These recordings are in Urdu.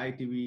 ITV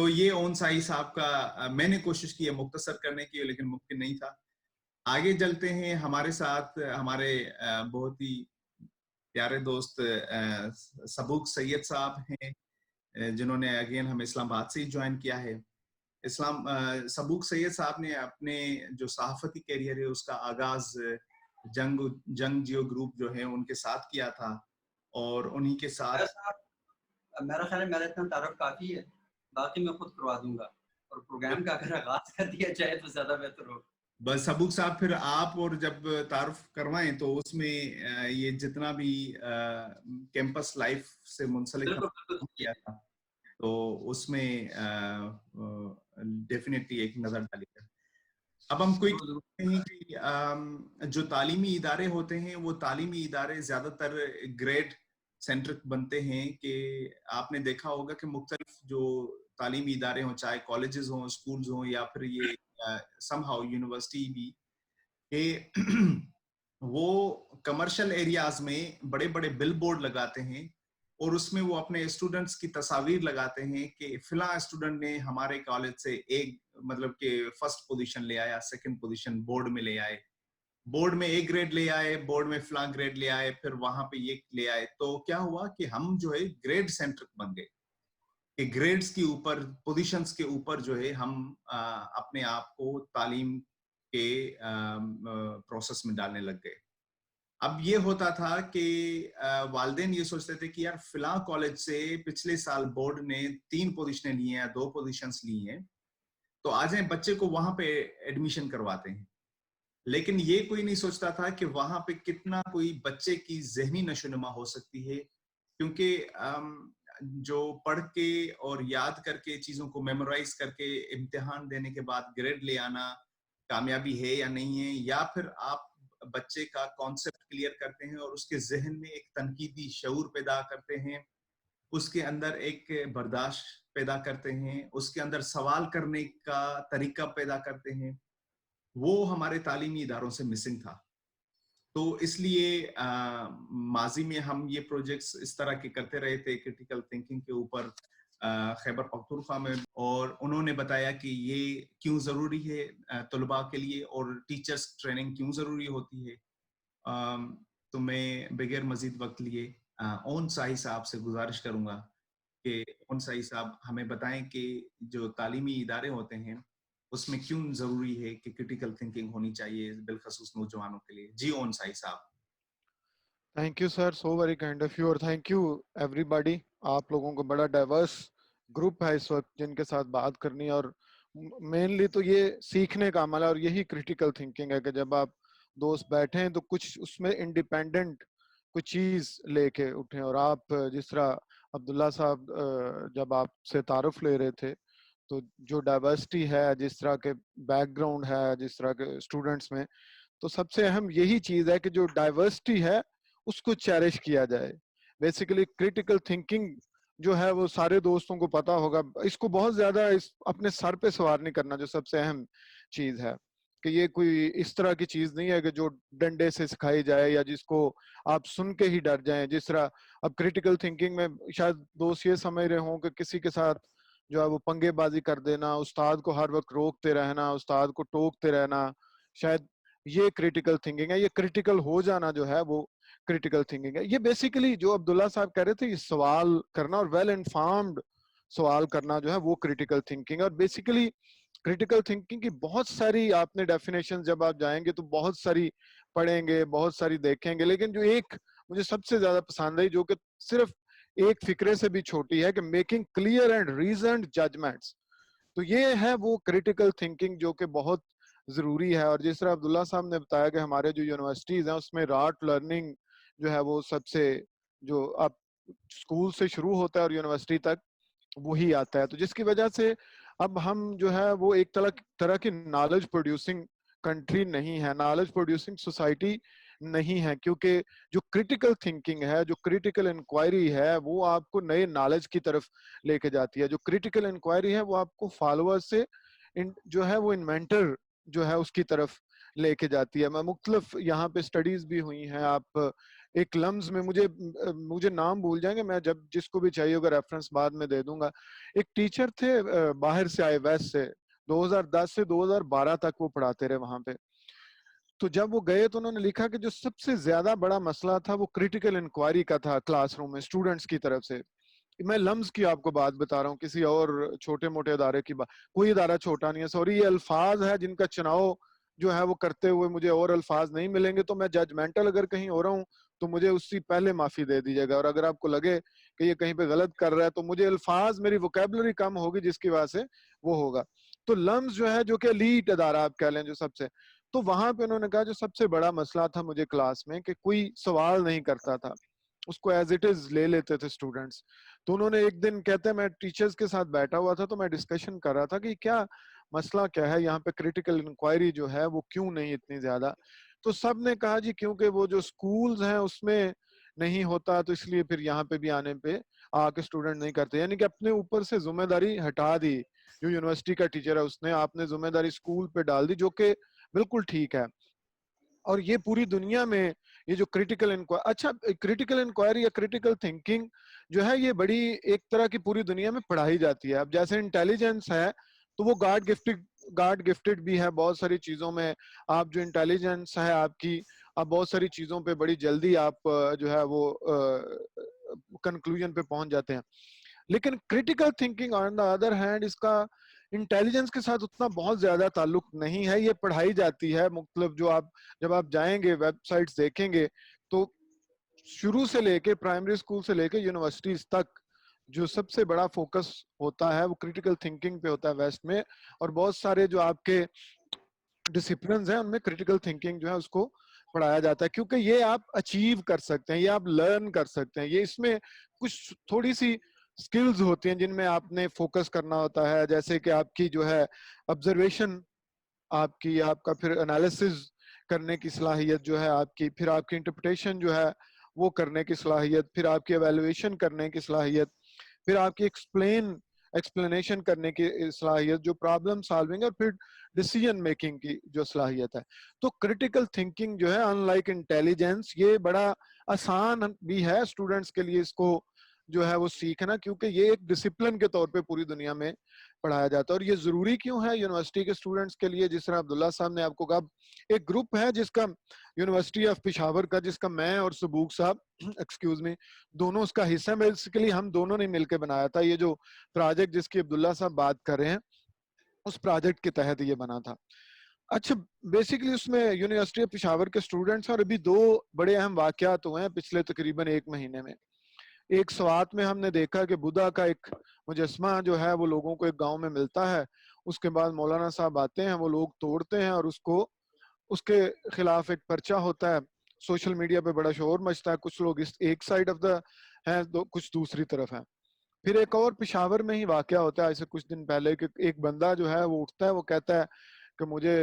تو یہ اون سائی صاحب کا میں نے کوشش کی ہے مختصر کرنے کی، لیکن ممکن نہیں تھا. آگے چلتے ہیں. ہمارے ساتھ ہمارے بہت ہی پیارے دوست سبوق سید صاحب ہیں، جنہوں نے اگین ہمیں اسلام آباد سے ہی جوائن کیا ہے. سبوق سید صاحب نے اپنے جو صحافتی کیریئر ہے اس کا آغاز جنگ جیو گروپ جو ہے ان کے ساتھ کیا تھا، اور انہی کے ساتھ میرا خیال ہے میرا اتنا تعارف کافی ہے، باقی میں خود کروا دوں گا، اور پروگرام کا اگر آغاز کر دیا جائے تو زیادہ بہتر ہو. بس سبوق صاحب پھر آپ اور جب تعارف کروائیں تو اس میں یہ جتنا بھی کیمپس لائف سے منسلک کیا تھا تو اس میں ڈیفینیٹلی ایک نظر ڈالی ہے. اب ہم کوئی ہیں کہ جو تعلیمی ادارے ہوتے ہیں وہ تعلیمی ادارے زیادہ تر گریڈ سینٹرک بنتے ہیں، کہ آپ نے دیکھا ہوگا کہ مختلف جو تعلیمی ادارے ہوں، چاہے کالجز ہوں، اسکولز ہوں، یا پھر یہ سم ہاؤ یونیورسٹی بھی، کہ وہ کمرشل ایریاز میں بڑے بڑے بل بورڈ لگاتے ہیں، اور اس میں وہ اپنے اسٹوڈنٹس کی تصاویر لگاتے ہیں کہ فلاں اسٹوڈنٹ نے ہمارے کالج سے ایک مطلب کہ فرسٹ پوزیشن لے آیا، سیکنڈ پوزیشن بورڈ میں لے آئے، بورڈ میں ایک گریڈ لے آئے، بورڈ میں فلاں گریڈ لے آئے، پھر وہاں پہ یہ لے آئے. تو کیا ہوا کہ ہم جو ہے گریڈ سینٹرک بن گئے، کہ گریڈز کے اوپر، پوزیشنز کے اوپر جو ہے ہم اپنے آپ کو تعلیم کے پروسیس میں ڈالنے لگ گئے. اب یہ ہوتا تھا کہ والدین یہ سوچتے تھے کہ یار فلاں کالج سے پچھلے سال بورڈ نے 3 پوزیشنیں لی ہیں، 2 پوزیشنز لی ہیں، تو آ جائیں بچے کو وہاں پہ ایڈمیشن کرواتے ہیں. لیکن یہ کوئی نہیں سوچتا تھا کہ وہاں پہ کتنا کوئی بچے کی ذہنی نشوونما ہو سکتی ہے، کیونکہ جو پڑھ کے اور یاد کر کے چیزوں کو میمورائز کر کے امتحان دینے کے بعد گریڈ لے آنا کامیابی ہے یا نہیں ہے، یا پھر آپ بچے کا کانسیپٹ کلیئر کرتے ہیں اور اس کے ذہن میں ایک تنقیدی شعور پیدا کرتے ہیں، اس کے اندر ایک برداشت پیدا کرتے ہیں، اس کے اندر سوال کرنے کا طریقہ پیدا کرتے ہیں، وہ ہمارے تعلیمی اداروں سے مسنگ تھا. تو اس لیے ماضی میں ہم یہ پروجیکٹس اس طرح کے کرتے رہے تھے کرٹیکل تھنکنگ کے اوپر خیبر پختونخوا میں، اور انہوں نے بتایا کہ یہ کیوں ضروری ہے طلباء کے لیے، اور ٹیچرز ٹریننگ کیوں ضروری ہوتی ہے. تو میں بغیر مزید وقت لیے اون سائی صاحب سے گزارش کروں گا کہ اون سائی صاحب ہمیں بتائیں کہ جو تعلیمی ادارے ہوتے ہیں اس میں کیوں ضروری ہے کہ کرٹیکل تھنکنگ ہونی چاہیے بالخصوص نوجوانوں کے لیے. جی اون سائی صاحب. Thank you sir, so very kind of you, اور تھینک یو ایوری باڈی. آپ لوگوں کو بڑا ڈائیورس گروپ ہے اس وقت جن کے ساتھ بات کرنی ہے، اور مینلی تو یہ سیکھنے کا عمل ہے، اور یہی کرٹیکل تھنکنگ ہے کہ جب آپ دوست بیٹھیں تو کچھ اس میں انڈیپینڈنٹ کوئی چیز لے کے اٹھیں. اور آپ جس طرح عبداللہ صاحب جب آپ سے تعارف لے رہے تھے تو جو ڈائیورسٹی ہے، جس طرح کے بیک گراؤنڈ ہے، جس طرح کے اسٹوڈنٹس میں، تو سب سے اہم یہی چیز ہے کہ جو ڈائیورسٹی ہے اس کو چیریش کیا جائے. بیسیکلی کرٹیکل تھنکنگ جو ہے وہ سارے دوستوں کو پتا ہوگا، اس کو بہت زیادہ اپنے سر پہ سوار نہیں کرنا، جو سب سے اہم چیز ہے کہ یہ کوئی اس طرح کی چیز نہیں ہے کہ جو ڈنڈے سے سکھائی جائے یا جس کو آپ سن کے ہی ڈر جائیں. جس طرح اب کرٹیکل تھنکنگ میں شاید دوست یہ سمجھ رہے ہوں کہ کسی کے ساتھ جو ہے وہ پنگے بازی کر دینا، استاد کو ہر وقت روکتے رہنا، استاد کو ٹوکتے رہنا، شاید یہ کرٹیکل تھنکنگ ہے. یہ کرٹیکل ہو جانا جو ہے وہ کرٹیکل تھنکنگ ہے. یہ بیسیکلی جو عبداللہ صاحب کہہ رہے تھے، یہ سوال کرنا اور ویل انفارمڈ سوال کرنا جو ہے وہ کرٹیکل تھنکنگ. اور بیسیکلی کرٹیکل تھنکنگ کی بہت ساری آپ نے ڈیفینیشن جب آپ جائیں گے تو بہت ساری پڑھیں گے، بہت ساری دیکھیں گے، لیکن جو ایک مجھے سب سے زیادہ پسند ہے جو کہ صرف ایک فکرے سے بھی چھوٹی ہے، کہ making clear and reasoned judgments. تو یہ ہے وہ کرٹیکل تھنکنگ جو کہ بہت ضروری ہے. اور جس طرح عبداللہ صاحب نے بتایا کہ ہمارے جو یونیورسٹیز ہیں اس میں رات لرننگ جو ہے وہ سب سے جو اب اسکول سے شروع ہوتا ہے اور یونیورسٹی تک وہی آتا ہے. تو جس کی وجہ سے اب ہم جو ہے وہ ایک طرح کی نالج پروڈیوسنگ کنٹری نہیں ہے، نالج پروڈیوسنگ سوسائٹی نہیں ہے، کیونکہ جو کرٹیکل تھنکنگ ہے، جو کرٹیکل انکوائری ہے، وہ آپ کو نئے نالج کی طرف لے کے جاتی ہے. جو کرٹیکل انکوائری ہے وہ آپ کو فالوور سے جو ہے وہ انوینٹر جو ہے اس کی طرف لے کے جاتی ہے. میں مختلف یہاں پہ سٹڈیز بھی ہوئی ہیں، آپ ایک لمز میں مجھے نام بھول جائیں گے، میں جب جس کو بھی چاہیے ہوگا ریفرنس بعد میں دے دوں گا. ایک ٹیچر تھے باہر سے آئے، ویسٹ سے، 2010 سے 2012 تک وہ پڑھاتے رہے وہاں پہ. تو جب وہ گئے تو انہوں نے لکھا کہ جو سب سے زیادہ بڑا مسئلہ تھا وہ کریٹیکل انکوائری کا تھا کلاس روم میں اسٹوڈنٹس کی طرف سے. میں لمز کی آپ کو بات بتا رہا ہوں، کسی اور چھوٹے موٹے ادارے کی بات، کوئی ادارہ چھوٹا نہیں ہے، سوری یہ الفاظ ہے جن کا چناؤ جو ہے وہ کرتے ہوئے مجھے اور الفاظ نہیں ملیں گے، تو میں ججمنٹل اگر کہیں ہو رہا ہوں تو مجھے اس سے پہلے معافی دے دیجیے گا، اور اگر آپ کو لگے کہ یہ کہیں پہ غلط کر رہا ہے تو مجھے الفاظ، میری ووکیبلری کم ہوگی جس کی وجہ سے وہ ہوگا. تو لمز جو ہے جو کہ لیڈ ادارہ آپ کہہ لیں جو سب سے، تو وہاں پہ انہوں نے کہا جو سب سے بڑا مسئلہ تھا مجھے کلاس میں کہ کوئی سوال نہیں کرتا تھا، اس کو ایز اٹ از لے لیتے تھے اسٹوڈنٹس. تو انہوں نے ایک دن کہتے ہیں میں ٹیچرز کے ساتھ بیٹھا ہوا تھا تو میں ڈسکشن کر رہا تھا کہ کیا مسئلہ کیا ہے یہاں پہ کریٹیکل انکوائری جو ہے وہ کیوں نہیں اتنی زیادہ. تو سب نے کہا جی کیونکہ وہ جو سکولز ہیں اس میں نہیں ہوتا تو اس لیے پھر یہاں پہ بھی آنے پہ آ کے اسٹوڈنٹ نہیں کرتے، یعنی کہ اپنے اوپر سے ذمہ داری ہٹا دی. جو یونیورسٹی کا ٹیچر ہے اس نے، آپ نے ذمہ داری اسکول پہ ڈال دی، جو کہ بالکل ٹھیک ہے. اور یہ پوری دنیا میں یہ جو کریٹیکل انکوائری، اچھا کریٹیکل انکوائری یا کریٹیکل تھنکنگ جو ہے یہ بڑی ایک طرح کی پوری دنیا میں پڑھائی جاتی ہے. اب جیسے انٹیلیجنس ہے تو وہ گاڈ گفٹڈ بھی ہے بہت ساری چیزوں میں. آپ جو انٹیلیجنس ہے آپ کی، آپ بہت ساری چیزوں پہ بڑی جلدی آپ جو ہے وہ کنکلوژن پہ پہنچ جاتے ہیں. لیکن critical thinking on the other hand اس کا انٹیلیجنس کے ساتھ اتنا بہت زیادہ تعلق نہیں ہے. یہ پڑھائی جاتی ہے، مختلف جو آپ جب آپ جائیں گے ویب سائٹس دیکھیں گے تو شروع سے لے کے پرائمری اسکول سے لے کے یونیورسٹیز تک جو سب سے بڑا فوکس ہوتا ہے وہ کریٹیکل تھنکنگ پہ ہوتا ہے ویسٹ میں. اور بہت سارے جو آپ کے ڈسپلنز ہیں ان میں کریٹیکل تھنکنگ جو ہے اس کو پڑھایا جاتا ہے، کیونکہ یہ آپ اچیو کر سکتے ہیں، یہ آپ لرن کر سکتے ہیں. یہ اس میں کچھ تھوڑی سی سکلز ہوتی ہیں جن میں آپ نے فوکس کرنا ہوتا ہے، جیسے کہ آپ کی جو ہے آبزرویشن، آپ کا پھر انالیسز کرنے کی صلاحیت جو ہے آپ کی، پھر آپ کی انٹرپریٹیشن جو ہے وہ کرنے کی صلاحیت، پھر آپ کی ایویلویشن کرنے کی صلاحیت، پھر آپ کی ایکسپلینیشن کرنے کی صلاحیت، جو پرابلم سالونگ، اور پھر ڈیسیژن میکنگ کی جو صلاحیت ہے. تو کریٹیکل تھنکنگ جو ہے ان لائک انٹیلیجنس یہ بڑا آسان بھی ہے اسٹوڈنٹس کے لیے اس کو جو ہے وہ سیکھنا، کیونکہ یہ ایک ڈسپلن کے طور پہ پوری دنیا میں پڑھایا جاتا ہے. اور یہ ضروری کیوں ہے یونیورسٹی کے اسٹوڈنٹس کے لیے؟ جس طرح عبداللہ صاحب نے آپ کو کہا، ایک گروپ ہے جس کا یونیورسٹی آف پشاور کا، جس کا میں اور سبوک صاحب ایکسکیوز می دونوں اس کا حصہ، بیسیکلی ہم دونوں نے مل کے بنایا تھا. یہ جو پروجیکٹ جس کی عبداللہ صاحب بات کر رہے ہیں اس پروجیکٹ کے تحت یہ بنا تھا. اچھا بیسیکلی اس میں یونیورسٹی آف پشاور کے اسٹوڈنٹس، اور ابھی 2 بڑے اہم واقعات ہوئے ہیں پچھلے تقریباً 1 مہینے میں. ایک سوات میں ہم نے دیکھا کہ بدھا کا ایک مجسمہ جو ہے وہ لوگوں کو ایک گاؤں میں ملتا ہے، اس کے بعد مولانا صاحب آتے ہیں، وہ لوگ توڑتے ہیں اور اس کے خلاف ایک پرچہ ہوتا ہے. سوشل میڈیا پہ بڑا شور مچتا ہے، کچھ لوگ اس ایک سائڈ آف دا ہیں، کچھ دوسری طرف ہیں. پھر ایک اور پشاور میں ہی واقعہ ہوتا ہے ایسے کچھ دن پہلے کہ ایک بندہ جو ہے وہ اٹھتا ہے، وہ کہتا ہے کہ مجھے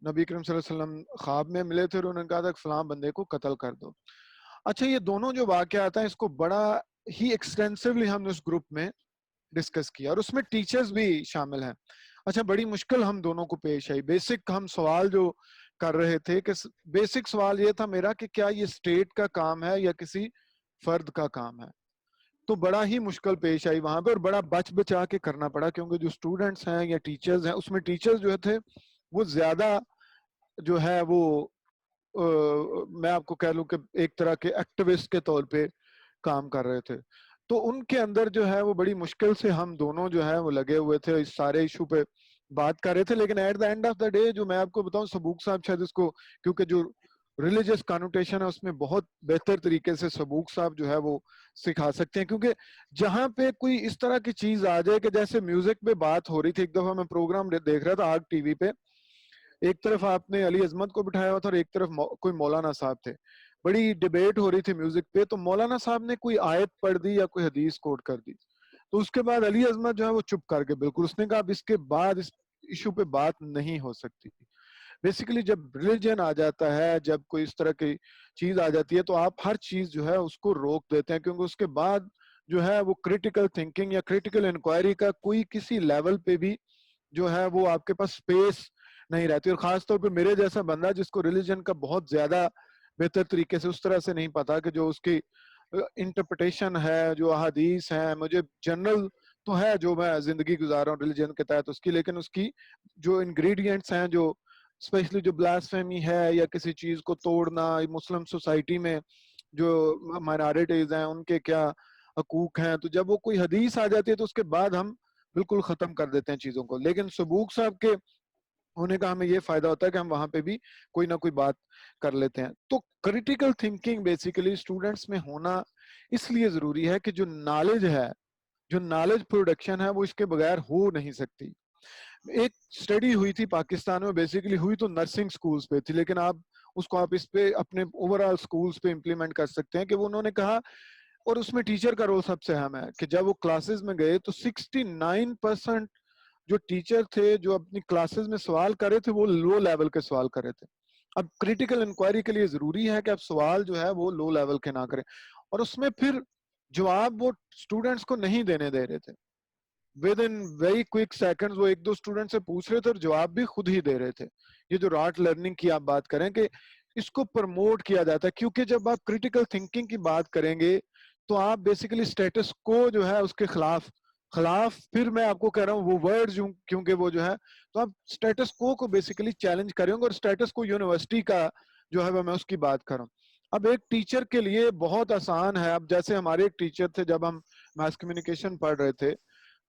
نبی کریم صلی اللہ علیہ وسلم خواب میں ملے تھے اور انہوں نے کہا تھا کہ فلاں بندے کو قتل کر دو. اچھا یہ دونوں جو واقعات ہیں اس کو بڑا ہی ایکسٹینسولی ہم نے اس گروپ میں ڈسکس کیا، اور اس میں ٹیچرز بھی شامل ہیں. اچھا بڑی مشکل ہم دونوں کو پیش آئی. بیسک ہم سوال جو کر رہے تھے کہ بیسک سوال یہ تھا میرا کہ کیا یہ اسٹیٹ کا کام ہے یا کسی فرد کا کام ہے. تو بڑا ہی مشکل پیش آئی وہاں پہ، اور بڑا بچ بچا کے کرنا پڑا، کیونکہ جو اسٹوڈنٹس ہیں یا ٹیچرز ہیں اس میں ٹیچرز جو تھے وہ زیادہ جو ہے وہ میں آپ کو کہہ لوں کہ ایک طرح کے ایکٹیوسٹ کے طور پہ کام کر رہے تھے. تو ان کے اندر جو ہے وہ بڑی مشکل سے ہم دونوں جو ہے وہ لگے ہوئے تھے اس سارے ایشو پہ بات کر رہے تھے. لیکن at the end of the day جو میں آپ کو بتاؤں، سبوک صاحب شاید اس کو، کیونکہ جو ریلیجس کانوٹیشن ہے اس میں بہت بہتر طریقے سے سبوک صاحب جو ہے وہ سکھا سکتے ہیں. کیونکہ جہاں پہ کوئی اس طرح کی چیز آ جائے کہ جیسے میوزک پہ بات ہو رہی تھی، ایک دفعہ میں پروگرام دیکھ رہا تھا آگ ٹی وی پہ، ایک طرف آپ نے علی عظمت کو بٹھایا ہوا تھا اور ایک طرف کوئی مولانا صاحب تھے، بڑی ڈیبیٹ ہو رہی تھی میوزک پہ. تو مولانا صاحب نے کوئی آیت پڑھ دی یا کوئی حدیث کوٹ کر دی، تو اس کے بعد علی عظمت جو ہے وہ چپ کر کے بالکل، اس نے کہا اب اس کے بعد اس ایشو پہ بات نہیں ہو سکتی. بیسیکلی جب ریلیجن آ جاتا ہے، جب کوئی اس طرح کی چیز آ جاتی ہے تو آپ ہر چیز جو ہے اس کو روک دیتے ہیں، کیونکہ اس کے بعد جو ہے وہ کریٹیکل تھنکنگ یا کریٹیکل انکوائری کا کوئی کسی لیول پہ بھی جو ہے وہ آپ کے پاس سپیس نہیں رہتی. اور خاص طور پہ میرے جیسا بندہ جس کو ریلیجن کا بہت زیادہ بہتر طریقے سے اس طرح سے نہیں پتا کہ جو اس کی انٹرپریٹیشن ہے, جو احادیث ہیں, مجھے جنرل تو ہے جو میں زندگی گزار رہا ہوں ریلیجن کے تحت اس کی, لیکن اس کی جو انگریڈینٹس ہیں, جو اسپیشلی جو بلاسفیمی ہے یا کسی چیز کو توڑنا, مسلم سوسائٹی میں جو مائنارٹیز ہیں ان کے کیا حقوق ہیں, تو جب وہ کوئی حدیث آ جاتی ہے تو اس کے بعد ہم بالکل ختم کر دیتے ہیں چیزوں کو. لیکن سبوق صاحب کے ہونے کا ہمیں یہ فائدہ ہوتا ہے کہ ہم وہاں پہ بھی کوئی نہ کوئی بات کر لیتے ہیں. تو کریٹیکل تھنکنگ بیسیکلی اسٹوڈنٹس میں ہونا اس لیے ضروری ہے کہ جو نالج ہے, جو نالج پروڈکشن ہے, وہ اس کے بغیر ہو نہیں سکتی. ایک سٹڈی ہوئی تھی پاکستان میں, بیسیکلی ہوئی تو نرسنگ سکولز پہ تھی, لیکن آپ اس پہ اپنے اوور آل سکولز پہ امپلیمنٹ کر سکتے ہیں کہ وہ انہوں نے کہا, اور اس میں ٹیچر کا رول سب سے اہم ہے, کہ جب وہ کلاسز میں گئے تو 69% جو ٹیچر تھے جو اپنی کلاسز میں سوال کر رہے تھے وہ لو لیول کے سوال کر رہے تھے. اب کریٹیکل انکوائری کے لیے ضروری ہے کہ آپ سوال جو ہے وہ لو لیول کے نہ کریں, اور اس میں پھر جواب وہ اسٹوڈنٹس کو نہیں دینے دے رہے تھے. With in very quick seconds وہ ایک دو اسٹوڈنٹ سے پوچھ رہے تھے اور جواب بھی خود ہی دے رہے تھے. یہ جو راٹ لرننگ کی آپ بات کریں کہ اس کو پروموٹ کیا جاتا ہے, کیونکہ جب آپ کریٹیکل تھنکنگ کی بات کریں گے تو آپ بیسیکلی اسٹیٹس کو جو ہے اس کے خلاف پھر میں آپ کو کہہ رہا ہوں وہ ورڈ کیونکہ وہ جو ہے, تو آپ اسٹیٹس کو بیسیکلی چیلنج کریں گے, اور اسٹیٹس کو یونیورسٹی کا جو ہے میں اس کی بات کر رہا ہوں. اب ایک ٹیچر کے لیے بہت آسان ہے, اب جیسے ہمارے ایک ٹیچر تھے جب ہم ماس کمیونیکیشن پڑھ رہے تھے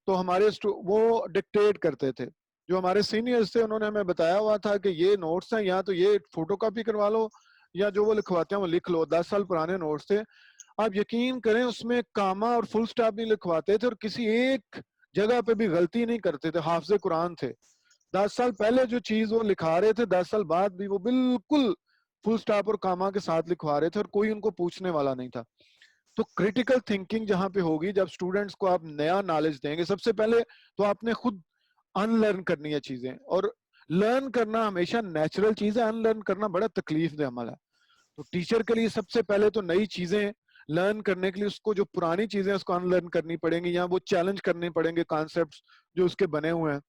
تو ہمارے وہ ڈکٹیٹ کرتے تھے, جو ہمارے سینئرز تھے انہوں نے ہمیں بتایا ہوا تھا کہ یہ نوٹس ہیں, یا تو یہ فوٹو کاپی کروا لو یا جو وہ لکھواتے ہیں وہ لکھ لو. 10 سال پرانے نوٹس تھے, آپ یقین کریں اس میں کاما اور فل سٹاپ نہیں لکھواتے تھے, اور کسی ایک جگہ پہ بھی غلطی نہیں کرتے تھے. حافظ قرآن تھے, 10 سال پہلے جو چیز وہ لکھا رہے تھے 10 سال بعد بھی وہ بالکل فل سٹاپ اور کاما کے ساتھ لکھوا رہے تھے, اور کوئی ان کو پوچھنے والا نہیں تھا. تو کریٹیکل تھنکنگ جہاں پہ ہوگی, جب اسٹوڈنٹس کو آپ نیا نالج دیں گے, سب سے پہلے تو آپ نے خود ان لرن کرنی ہے چیزیں, اور لرن کرنا ہمیشہ نیچرل چیز ہے, ان لرن کرنا بڑا تکلیف دہ عمل ہے. تو ٹیچر کے لیے سب سے پہلے تو نئی چیزیں لرن کرنے کے لیے اس کو جو پرانی چیزیں اس کو ان لرن کرنی پڑیں گی, یا وہ چیلنج کرنے پڑیں گے کانسیپٹس جو اس کے بنے ہوئے ہیں.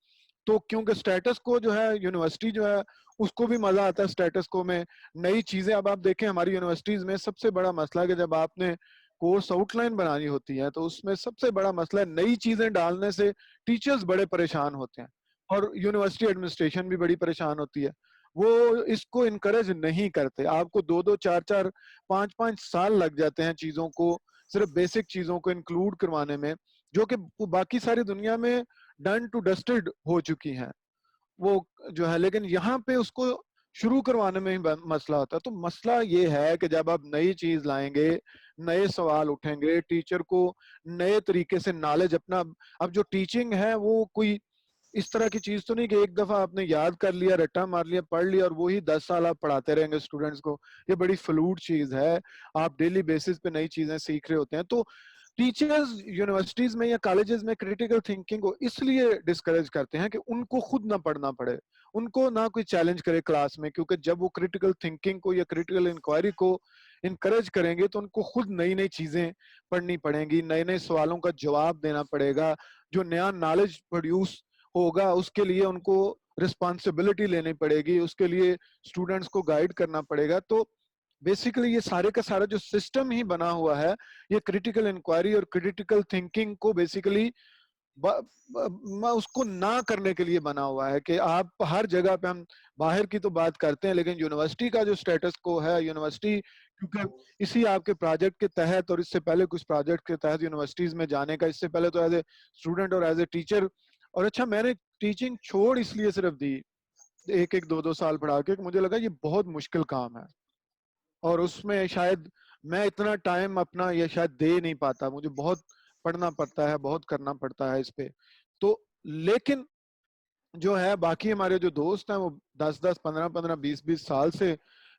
تو کیونکہ سٹیٹس کو جو ہے یونیورسٹی جو ہے اس کو بھی مزہ آتا ہے سٹیٹس کو میں نئی چیزیں. اب آپ دیکھیں ہماری یونیورسٹیز میں سب سے بڑا مسئلہ ہے کہ جب آپ نے کورس آؤٹ لائن بنانی ہوتی ہے تو اس میں سب سے بڑا مسئلہ ہے نئی چیزیں ڈالنے سے ٹیچرز بڑے پریشان ہوتے ہیں, اور یونیورسٹی ایڈمنسٹریشن بھی بڑی پریشان ہوتی ہے. وہ اس کو انکریج نہیں کرتے. آپ کو 2-2 4-4 5-5 سال لگ جاتے ہیں چیزوں کو, صرف بیسک چیزوں کو انکلوڈ کروانے میں, جو کہ باقی ساری دنیا میں ڈن ٹو ڈسٹڈ ہو چکی ہیں وہ جو ہے, لیکن یہاں پہ اس کو شروع کروانے میں ہی مسئلہ ہوتا ہے. تو مسئلہ یہ ہے کہ جب آپ نئی چیز لائیں گے, نئے سوال اٹھیں گے, ٹیچر کو نئے طریقے سے نالج اپنا, اب جو ٹیچنگ ہے وہ کوئی اس طرح کی چیز تو نہیں کہ ایک دفعہ آپ نے یاد کر لیا, رٹا مار لیا, پڑھ لیا اور وہی 10 سال آپ پڑھاتے رہیں گے اسٹوڈنٹس کو. یہ بڑی فلوڈ چیز ہے, آپ ڈیلی بیسس پہ نئی چیزیں سیکھ رہے ہوتے ہیں. تو ٹیچرز یونیورسٹیز میں یا کالجز میں کریٹیکل تھنکنگ کو اس لیے ڈسکریج کرتے ہیں کہ ان کو خود نہ پڑھنا پڑے, ان کو نہ کوئی چیلنج کرے کلاس میں, کیونکہ جب وہ کریٹیکل تھنکنگ کو یا کریٹیکل انکوائری کو انکریج کریں گے تو ان کو خود نئی نئی چیزیں پڑھنی پڑیں گی, نئے نئے سوالوں کا جواب دینا پڑے گا. جو نیا نالج پروڈیوس ہوگا اس کے لیے ان کو رسپانسبلٹی لینی پڑے گی, اس کے لیے اسٹوڈنٹس کو گائیڈ کرنا پڑے گا. تو بیسیکلی یہ سارے کا سارا جو سسٹم ہی بنا ہوا ہے یہ کریٹیکل انکوائری اور کریٹیکل تھنکنگ کو بیسیکلی اس کو نہ کرنے کے لیے بنا ہوا ہے. کہ آپ ہر جگہ پہ, ہم باہر کی تو بات کرتے ہیں لیکن یونیورسٹی کا جو سٹیٹس کو ہے, یونیورسٹی کیونکہ اسی آپ کے پروجیکٹ کے تحت اور اس سے پہلے کچھ پروجیکٹ کے تحت یونیورسٹیز میں جانے کا, اس سے پہلے تو ایز اے اسٹوڈنٹ اور ایز اے ٹیچر, اور اچھا میں نے ٹیچنگ چھوڑ اس لیے صرف دی 1-2 سال پڑھا کے, مجھے لگا یہ بہت مشکل کام ہے اور اس میں شاید میں اتنا ٹائم اپنا یہ شاید دے نہیں پاتا, مجھے بہت پڑھنا پڑتا ہے, بہت کرنا پڑتا ہے اس پہ. تو لیکن جو ہے باقی ہمارے جو دوست ہیں وہ 10-10 15-15 20-20 سال سے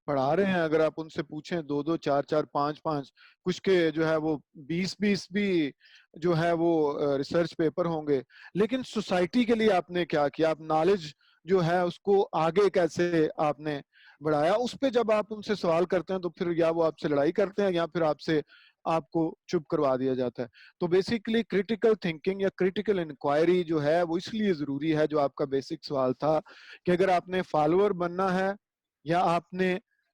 پڑھا رہے ہیں. اگر آپ ان سے پوچھیں 2-2 4-4 5-5 کچھ کے جو ہے وہ 20-20 بھی جو ہے وہ ریسرچ پیپر ہوں گے. لیکن سوسائٹی کے لیے آپ نے کیا کیا, آپ نالج جو ہے اس کو آگے کیسے آپ نے بڑھایا. اس پہ جب آپ ان سے سوال کرتے ہیں تو پھر یا وہ آپ سے لڑائی کرتے ہیں یا پھر آپ کو چپ کروا دیا جاتا ہے. تو بیسیکلی کریٹیکل تھنکنگ یا کریٹیکل انکوائری جو ہے وہ اس لیے ضروری ہے, جو آپ کا بیسک سوال تھا کہ اگر آپ نے فالوور بننا ہے یا آپ نے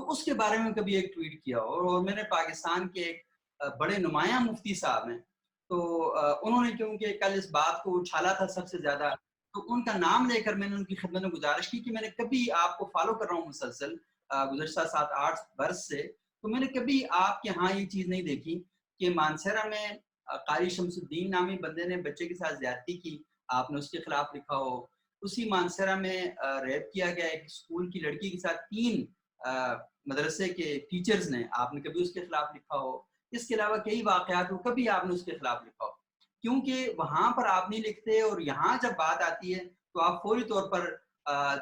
تو اس کے بارے میں کبھی ایک ٹویٹ کیا ہو. اور میں نے پاکستان کے ایک بڑے نمایاں مفتی صاحب ہیں, تو انہوں نے کیونکہ کل اس بات کو اچھالا تھا سب سے زیادہ, تو ان کا نام لے کر میں نے ان کی خدمت میں گزارش کی کہ میں نے کبھی آپ کو فالو کر رہا ہوں مسلسل گزشتہ 7-8 برس سے, تو میں نے کبھی آپ کے ہاں یہ چیز نہیں دیکھی کہ مانسہرہ میں قاری شمس الدین نامی بندے نے بچے کے ساتھ زیادتی کی, آپ نے اس کے خلاف لکھا ہو. اسی مانسہرہ میں ریپ کیا گیا ایک اسکول کی لڑکی کے ساتھ 3 مدرسے کے ٹیچرز نے, آپ نے کبھی اس کے خلاف لکھا ہو. اس کے علاوہ کئی واقعات ہو, کبھی آپ نے اس کے خلاف لکھا ہو. کیونکہ وہاں پر آپ نہیں لکھتے, اور یہاں جب بات آتی ہے تو آپ فوری طور پر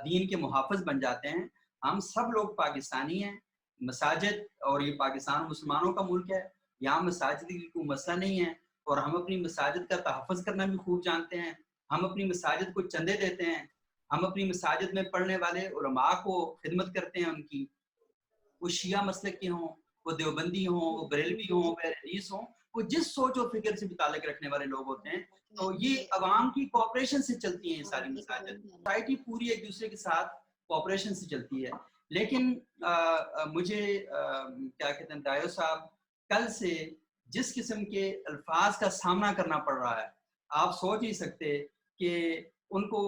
دین کے محافظ بن جاتے ہیں. ہم سب لوگ پاکستانی ہیں, مساجد, اور یہ پاکستان مسلمانوں کا ملک ہے, یہاں مساجد کی کوئی مسئلہ نہیں ہے, اور ہم اپنی مساجد کا تحفظ کرنا بھی خوب جانتے ہیں. ہم اپنی مساجد کو چندے دیتے ہیں, ہم اپنی مساجد میں پڑھنے والے علماء کو خدمت کرتے ہیں ان کی, وہ شیعہ مسلک کے ہوں, وہ دیوبندی ہوں, وہ بریلوی ہوں, وہ حدیث ہوں, وہ جس سوچ و فکر سے بھی تعلق رکھنے والے لوگ ہوتے ہیں. تو یہ عوام کی کوآپریشن سے چلتی ہیں یہ ساری مساجد, سوسائٹی پوری ایک دوسرے کے ساتھ کوآپریشن سے چلتی ہے. لیکن مجھے کیا کہتے ہیں دایو صاحب, کل سے جس قسم کے الفاظ کا سامنا کرنا پڑ رہا ہے, آپ سوچ نہیں سکتے کہ ان کو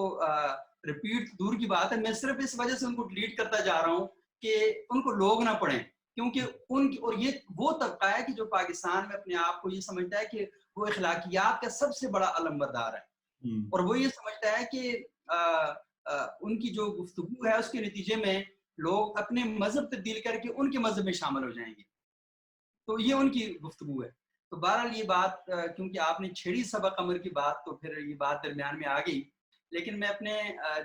ریپیٹ دور کی بات ہے, میں صرف اس وجہ سے ان کو ڈیلیٹ کرتا جا رہا ہوں کہ ان کو لوگ نہ پڑھیں, کیونکہ ان کی, اور یہ وہ طبقہ ہے کہ جو پاکستان میں اپنے آپ کو یہ سمجھتا ہے کہ وہ اخلاقیات کا سب سے بڑا علمبردار ہے, اور وہ یہ سمجھتا ہے کہ ان کی جو گفتگو ہے اس کے نتیجے میں لوگ اپنے مذہب تبدیل کر کے ان کے مذہب میں شامل ہو جائیں گے. تو یہ ان کی گفتگو ہے. تو بہرحال یہ بات کیونکہ آپ نے چھیڑی سبق امر کی بات, تو پھر یہ بات درمیان میں آ گئی. لیکن میں اپنے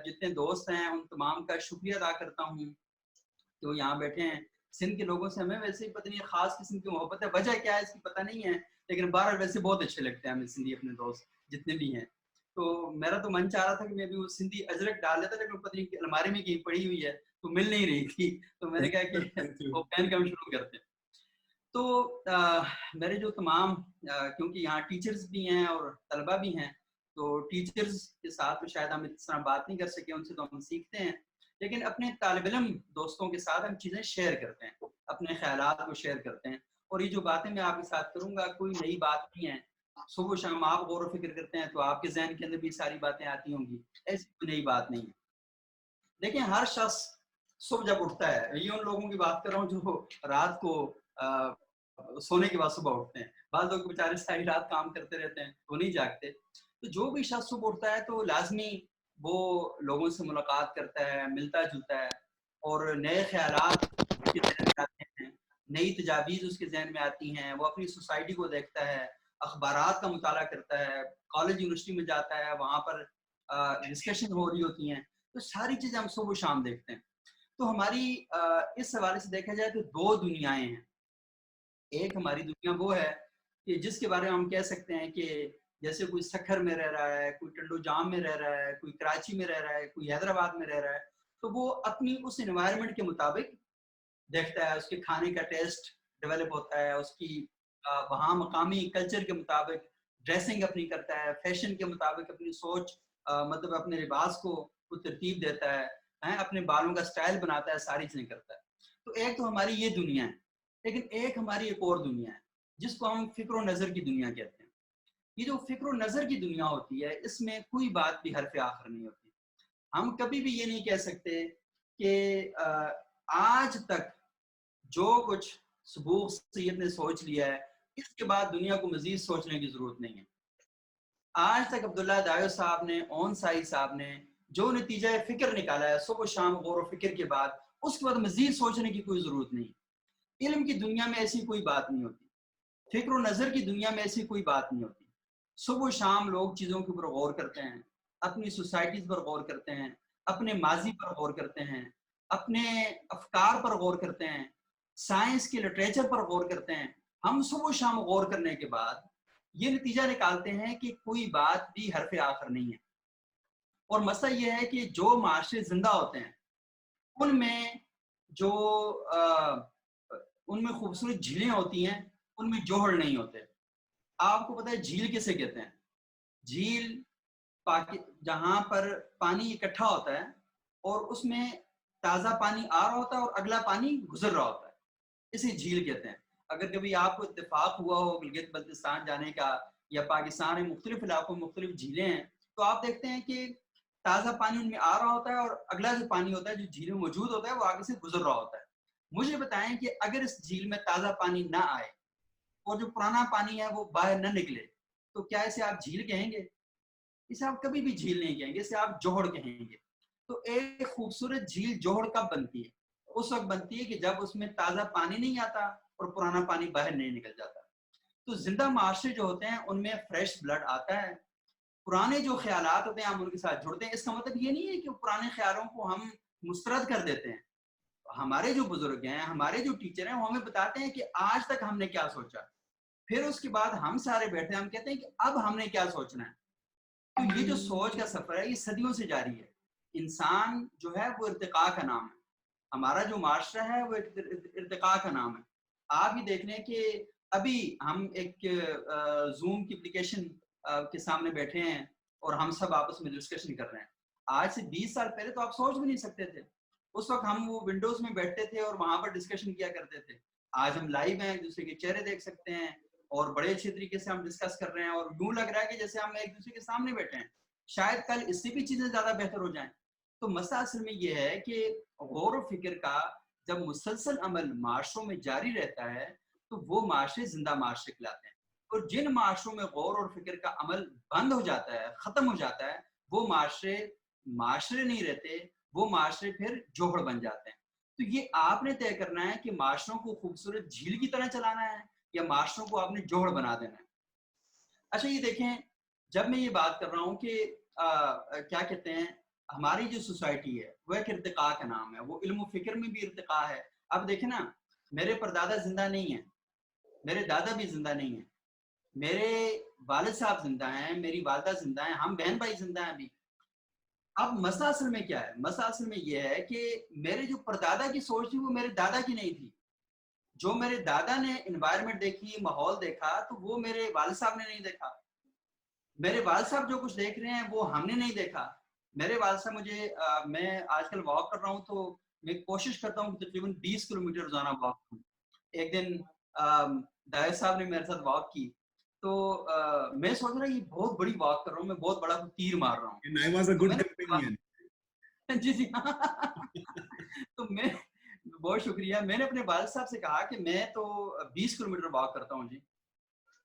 جتنے دوست ہیں ان تمام کا شکریہ ادا کرتا ہوں کہ وہ یہاں بیٹھے ہیں. سندھ کے لوگوں سے ہمیں ویسے ہی پتہ نہیں خاص قسم کی محبت ہے, وجہ کیا ہے اس کی پتہ نہیں ہے, لیکن بہرحال ویسے بہت اچھے لگتے ہیں ہمیں سندھی اپنے دوست جتنے بھی ہیں. تو میرا تو من چاہ رہا تھا کہ میں بھی وہ سندھی اجرک ڈال لیتا, لیکن پتہ نہیں الماری میں کہیں پڑی ہوئی ہے تو مل نہیں رہی تھی, تو میں نے کہا کہ وہ پین کا ہم شروع کرتے ہیں. تو میرے جو تمام کیونکہ یہاں ٹیچرز بھی ہیں اور طلبہ بھی ہیں, تو ٹیچرز کے ساتھ تو شاید ہم اس طرح بات نہیں کر سکے, ان سے تو ہم سیکھتے ہیں, لیکن اپنے طالب علم دوستوں کے ساتھ ہم چیزیں شیئر کرتے ہیں, اپنے خیالات کو شیئر کرتے ہیں. اور یہ جو باتیں میں آپ کے ساتھ کروں گا کوئی نئی بات نہیں ہے, صبح و شام آپ غور و فکر کرتے ہیں تو آپ کے ذہن کے اندر بھی ساری باتیں آتی ہوں گی, ایسی کوئی نئی بات نہیں ہے. دیکھیں ہر شخص صبح جب اٹھتا ہے, یہ ان لوگوں کی بات کر رہا ہوں جو رات کو سونے کے بعد صبح اٹھتے ہیں, بعض لوگ بیچارے ساری رات کام کرتے رہتے ہیں وہ نہیں جاگتے. تو جو بھی شخص صبح اٹھتا ہے تو لازمی وہ لوگوں سے ملاقات کرتا ہے, ملتا جلتا ہے, اور نئے خیالات اس کے ذہن میں آتے ہیں, نئی تجاویز اس کے ذہن میں آتی ہیں, وہ اپنی سوسائٹی کو دیکھتا ہے, اخبارات کا مطالعہ کرتا ہے, کالج یونیورسٹی میں جاتا ہے, وہاں پر ڈسکشن ہو رہی ہوتی ہیں, تو ساری چیزیں ہم صبح و شام دیکھتے ہیں. تو ہماری اس حوالے سے دیکھا جائے تو 2 دنیایں ہیں. ایک ہماری دنیا وہ ہے کہ جس کے بارے میں ہم کہہ سکتے ہیں کہ جیسے کوئی سکھر میں رہ رہا ہے, کوئی ٹنڈو جام میں رہ رہا ہے, کوئی کراچی میں رہ رہا ہے, کوئی حیدرآباد میں رہ رہا ہے, تو وہ اپنی اس انوائرمنٹ کے مطابق دیکھتا ہے, اس کے کھانے کا ٹیسٹ ڈیولپ ہوتا ہے, اس کی وہاں مقامی کلچر کے مطابق ڈریسنگ اپنی کرتا ہے, فیشن کے مطابق اپنی سوچ مطلب اپنے لباس کو ترتیب دیتا ہے, اپنے بالوں کا سٹائل بناتا ہے, ساری چیزیں کرتا ہے. تو ایک تو ہماری یہ دنیا ہے, لیکن ایک ہماری ایک اور دنیا ہے جس کو ہم فکر و نظر کی دنیا کہتے ہیں. یہ جو فکر و نظر کی دنیا ہوتی ہے اس میں کوئی بات بھی حرف آخر نہیں ہوتی. ہم کبھی بھی یہ نہیں کہہ سکتے کہ آج تک جو کچھ سبوق سید نے سوچ لیا ہے اس کے بعد دنیا کو مزید سوچنے کی ضرورت نہیں ہے. آج تک عبداللہ دایو صاحب نے, اون سائی صاحب نے جو نتیجہ فکر نکالا ہے صبح و شام غور و فکر کے بعد, اس کے بعد مزید سوچنے کی کوئی ضرورت نہیں. علم کی دنیا میں ایسی کوئی بات نہیں ہوتی, فکر و نظر کی دنیا میں ایسی کوئی بات نہیں ہوتی. صبح و شام لوگ چیزوں کے اوپر غور کرتے ہیں, اپنی سوسائٹیز پر غور کرتے ہیں, اپنے ماضی پر غور کرتے ہیں, اپنے افکار پر غور کرتے ہیں, سائنس کے لٹریچر پر غور کرتے ہیں. ہم صبح و شام غور کرنے کے بعد یہ نتیجہ نکالتے ہیں کہ کوئی بات بھی حرف آخر نہیں ہے. اور مسئلہ یہ ہے کہ جو معاشرے زندہ ہوتے ہیں ان میں جو ان میں خوبصورت جھیلیں ہوتی ہیں ان میں جوہر نہیں ہوتے. آپ کو پتہ ہے جھیل کسے کہتے ہیں؟ جھیل جہاں پر پانی اکٹھا ہوتا ہے اور اس میں تازہ پانی آ رہا ہوتا ہے اور اگلا پانی گزر رہا ہوتا ہے، اسے جھیل کہتے ہیں. اگر کبھی آپ کو اتفاق ہوا ہو گلگت بلتستان جانے کا یا پاکستان میں مختلف علاقوں میں مختلف جھیلیں ہیں، تو آپ دیکھتے ہیں کہ تازہ پانی ان میں آ رہا ہوتا ہے اور اگلا جو پانی ہوتا ہے جو جھیل میں موجود ہوتا ہے وہ آگے سے گزر رہا ہوتا ہے. مجھے بتائیں کہ اگر اس جھیل میں تازہ پانی نہ آئے اور جو پرانا پانی ہے وہ باہر نہ نکلے تو کیا اسے آپ جھیل کہیں گے؟ اسے آپ کبھی بھی جھیل نہیں کہیں گے، اسے آپ جوہر کہیں گے. تو ایک خوبصورت جھیل جوہر کب بنتی ہے؟ اس وقت بنتی ہے کہ جب اس میں تازہ پانی نہیں آتا اور پرانا پانی باہر نہیں نکل جاتا. تو زندہ معاشرے جو ہوتے ہیں ان میں فریش بلڈ آتا ہے، پرانے جو خیالات ہوتے ہیں ہم ان کے ساتھ جڑتے ہیں. اس کا مطلب یہ نہیں ہے کہ پرانے خیالوں کو ہم مسترد کر دیتے ہیں. ہمارے جو بزرگ ہیں، ہمارے جو ٹیچر ہیں، وہ ہمیں بتاتے ہیں کہ آج تک ہم نے کیا سوچا، پھر اس کے بعد ہم سارے بیٹھے ہیں، ہم کہتے ہیں کہ اب ہم نے کیا سوچنا ہے. تو یہ جو سوچ کا سفر ہے یہ صدیوں سے جاری ہے. انسان جو ہے وہ ارتقاء کا نام ہے، ہمارا جو معاشرہ ہے وہ ارتقاء کا نام ہے. آپ یہ دیکھ لیں کہ ابھی ہم ایک زوم کی اپلیکیشن کے سامنے بیٹھے ہیں اور ہم سب آپس میں ڈسکشن کر رہے ہیں. آج سے 20 سال پہلے تو آپ سوچ بھی نہیں سکتے تھے. اس وقت ہم وہ ونڈوز میں بیٹھتے تھے اور وہاں پر ڈسکشن کیا کرتے تھے. آج ہم لائیو ہیں، ایک دوسرے کے چہرے دیکھ سکتے ہیں اور بڑے اچھے طریقے سے ہم ڈسکس کر رہے ہیں اور یوں لگ رہا ہے کہ جیسے ہم ایک دوسرے کے سامنے بیٹھے ہیں. شاید کل اس سے بھی چیزیں زیادہ بہتر ہو جائیں. تو مسئلہ اصل میں یہ ہے کہ غور و فکر کا جب مسلسل عمل معاشروں میں جاری رہتا ہے تو وہ معاشرے زندہ معاشرے کہلاتے ہیں. اور جن معاشروں میں غور اور فکر کا عمل بند ہو جاتا ہے، ختم ہو جاتا ہے، وہ معاشرے نہیں رہتے، وہ معاشرے پھر جوہر بن جاتے ہیں. تو یہ آپ نے طے کرنا ہے کہ معاشروں کو خوبصورت جھیل کی طرح چلانا ہے یا معاشروں کو آپ نے جوہر بنا دینا ہے. اچھا یہ دیکھیں، جب میں یہ بات کر رہا ہوں کہ کیا کہتے ہیں ہماری جو سوسائٹی ہے وہ ایک ارتقاء کا نام ہے، وہ علم و فکر میں بھی ارتقاء ہے. اب دیکھیں نا، میرے پردادا زندہ نہیں ہیں، میرے دادا بھی زندہ نہیں ہیں، میرے والد صاحب زندہ ہیں، میری والدہ زندہ ہیں، ہم بہن بھائی زندہ ہیں ابھی. اب مسئلہ اصل میں کیا ہے؟ مسئلہ اصل میں یہ ہے کہ میرے جو پردادا کی سوچ تھی وہ میرے دادا کی نہیں تھی. جو میرے دادا نے انوائرمنٹ دیکھی، ماحول دیکھا، تو وہ میرے والد صاحب نے نہیں دیکھا. میرے والد صاحب جو کچھ دیکھ رہے ہیں وہ ہم نے نہیں دیکھا. میرے والد صاحب میں آج کل واک کر رہا ہوں تو میں کوشش کرتا ہوں کہ تقریباً 20 کلومیٹر روزانہ واک کروں. ایک دن داؤد صاحب نے میرے ساتھ واک کی تو میں سوچ رہا یہ بہت بڑی واک کر رہا ہوں، میں بہت بڑا تیر مار رہا ہوں. جی جی تو میں بہت شکریہ. میں نے اپنے والد صاحب سے کہا کہ میں تو 20 کلومیٹر واک کرتا ہوں جی.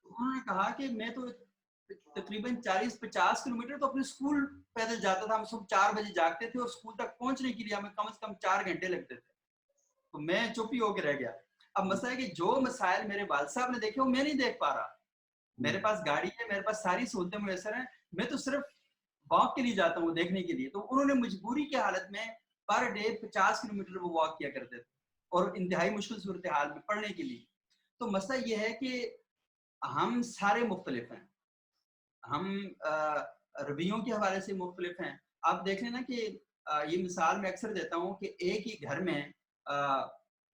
انہوں نے کہا کہ میں تو تقریباً 40-50 کلومیٹر تو اپنے اسکول پیدل جاتا تھا. ہم صبح 4 بجے جاگتے تھے اور اسکول تک پہنچنے کے لیے ہمیں کم سے کم 4 گھنٹے لگتے تھے. تو میں چپ ہی ہو کے رہ گیا. اب مسئلہ ہے کہ جو مسائل میرے والد صاحب نے دیکھے وہ میں نہیں دیکھ پا رہا. میرے پاس گاڑی ہے، میرے پاس ساری سہولتیں میسر ہیں، میں تو صرف واک کے لیے جاتا ہوں دیکھنے کے لیے. تو انہوں نے مجبوری کی حالت میں پر ڈے 50 کلومیٹر وہ واک کیا کرتے تھے اور انتہائی مشکل صورتحال میں پڑھنے کے لیے. تو مسئلہ یہ ہے کہ ہم سارے مختلف ہیں، ہم رویوں کے حوالے سے مختلف ہیں. آپ دیکھ لیں نا کہ یہ مثال میں اکثر دیتا ہوں کہ ایک ہی گھر میں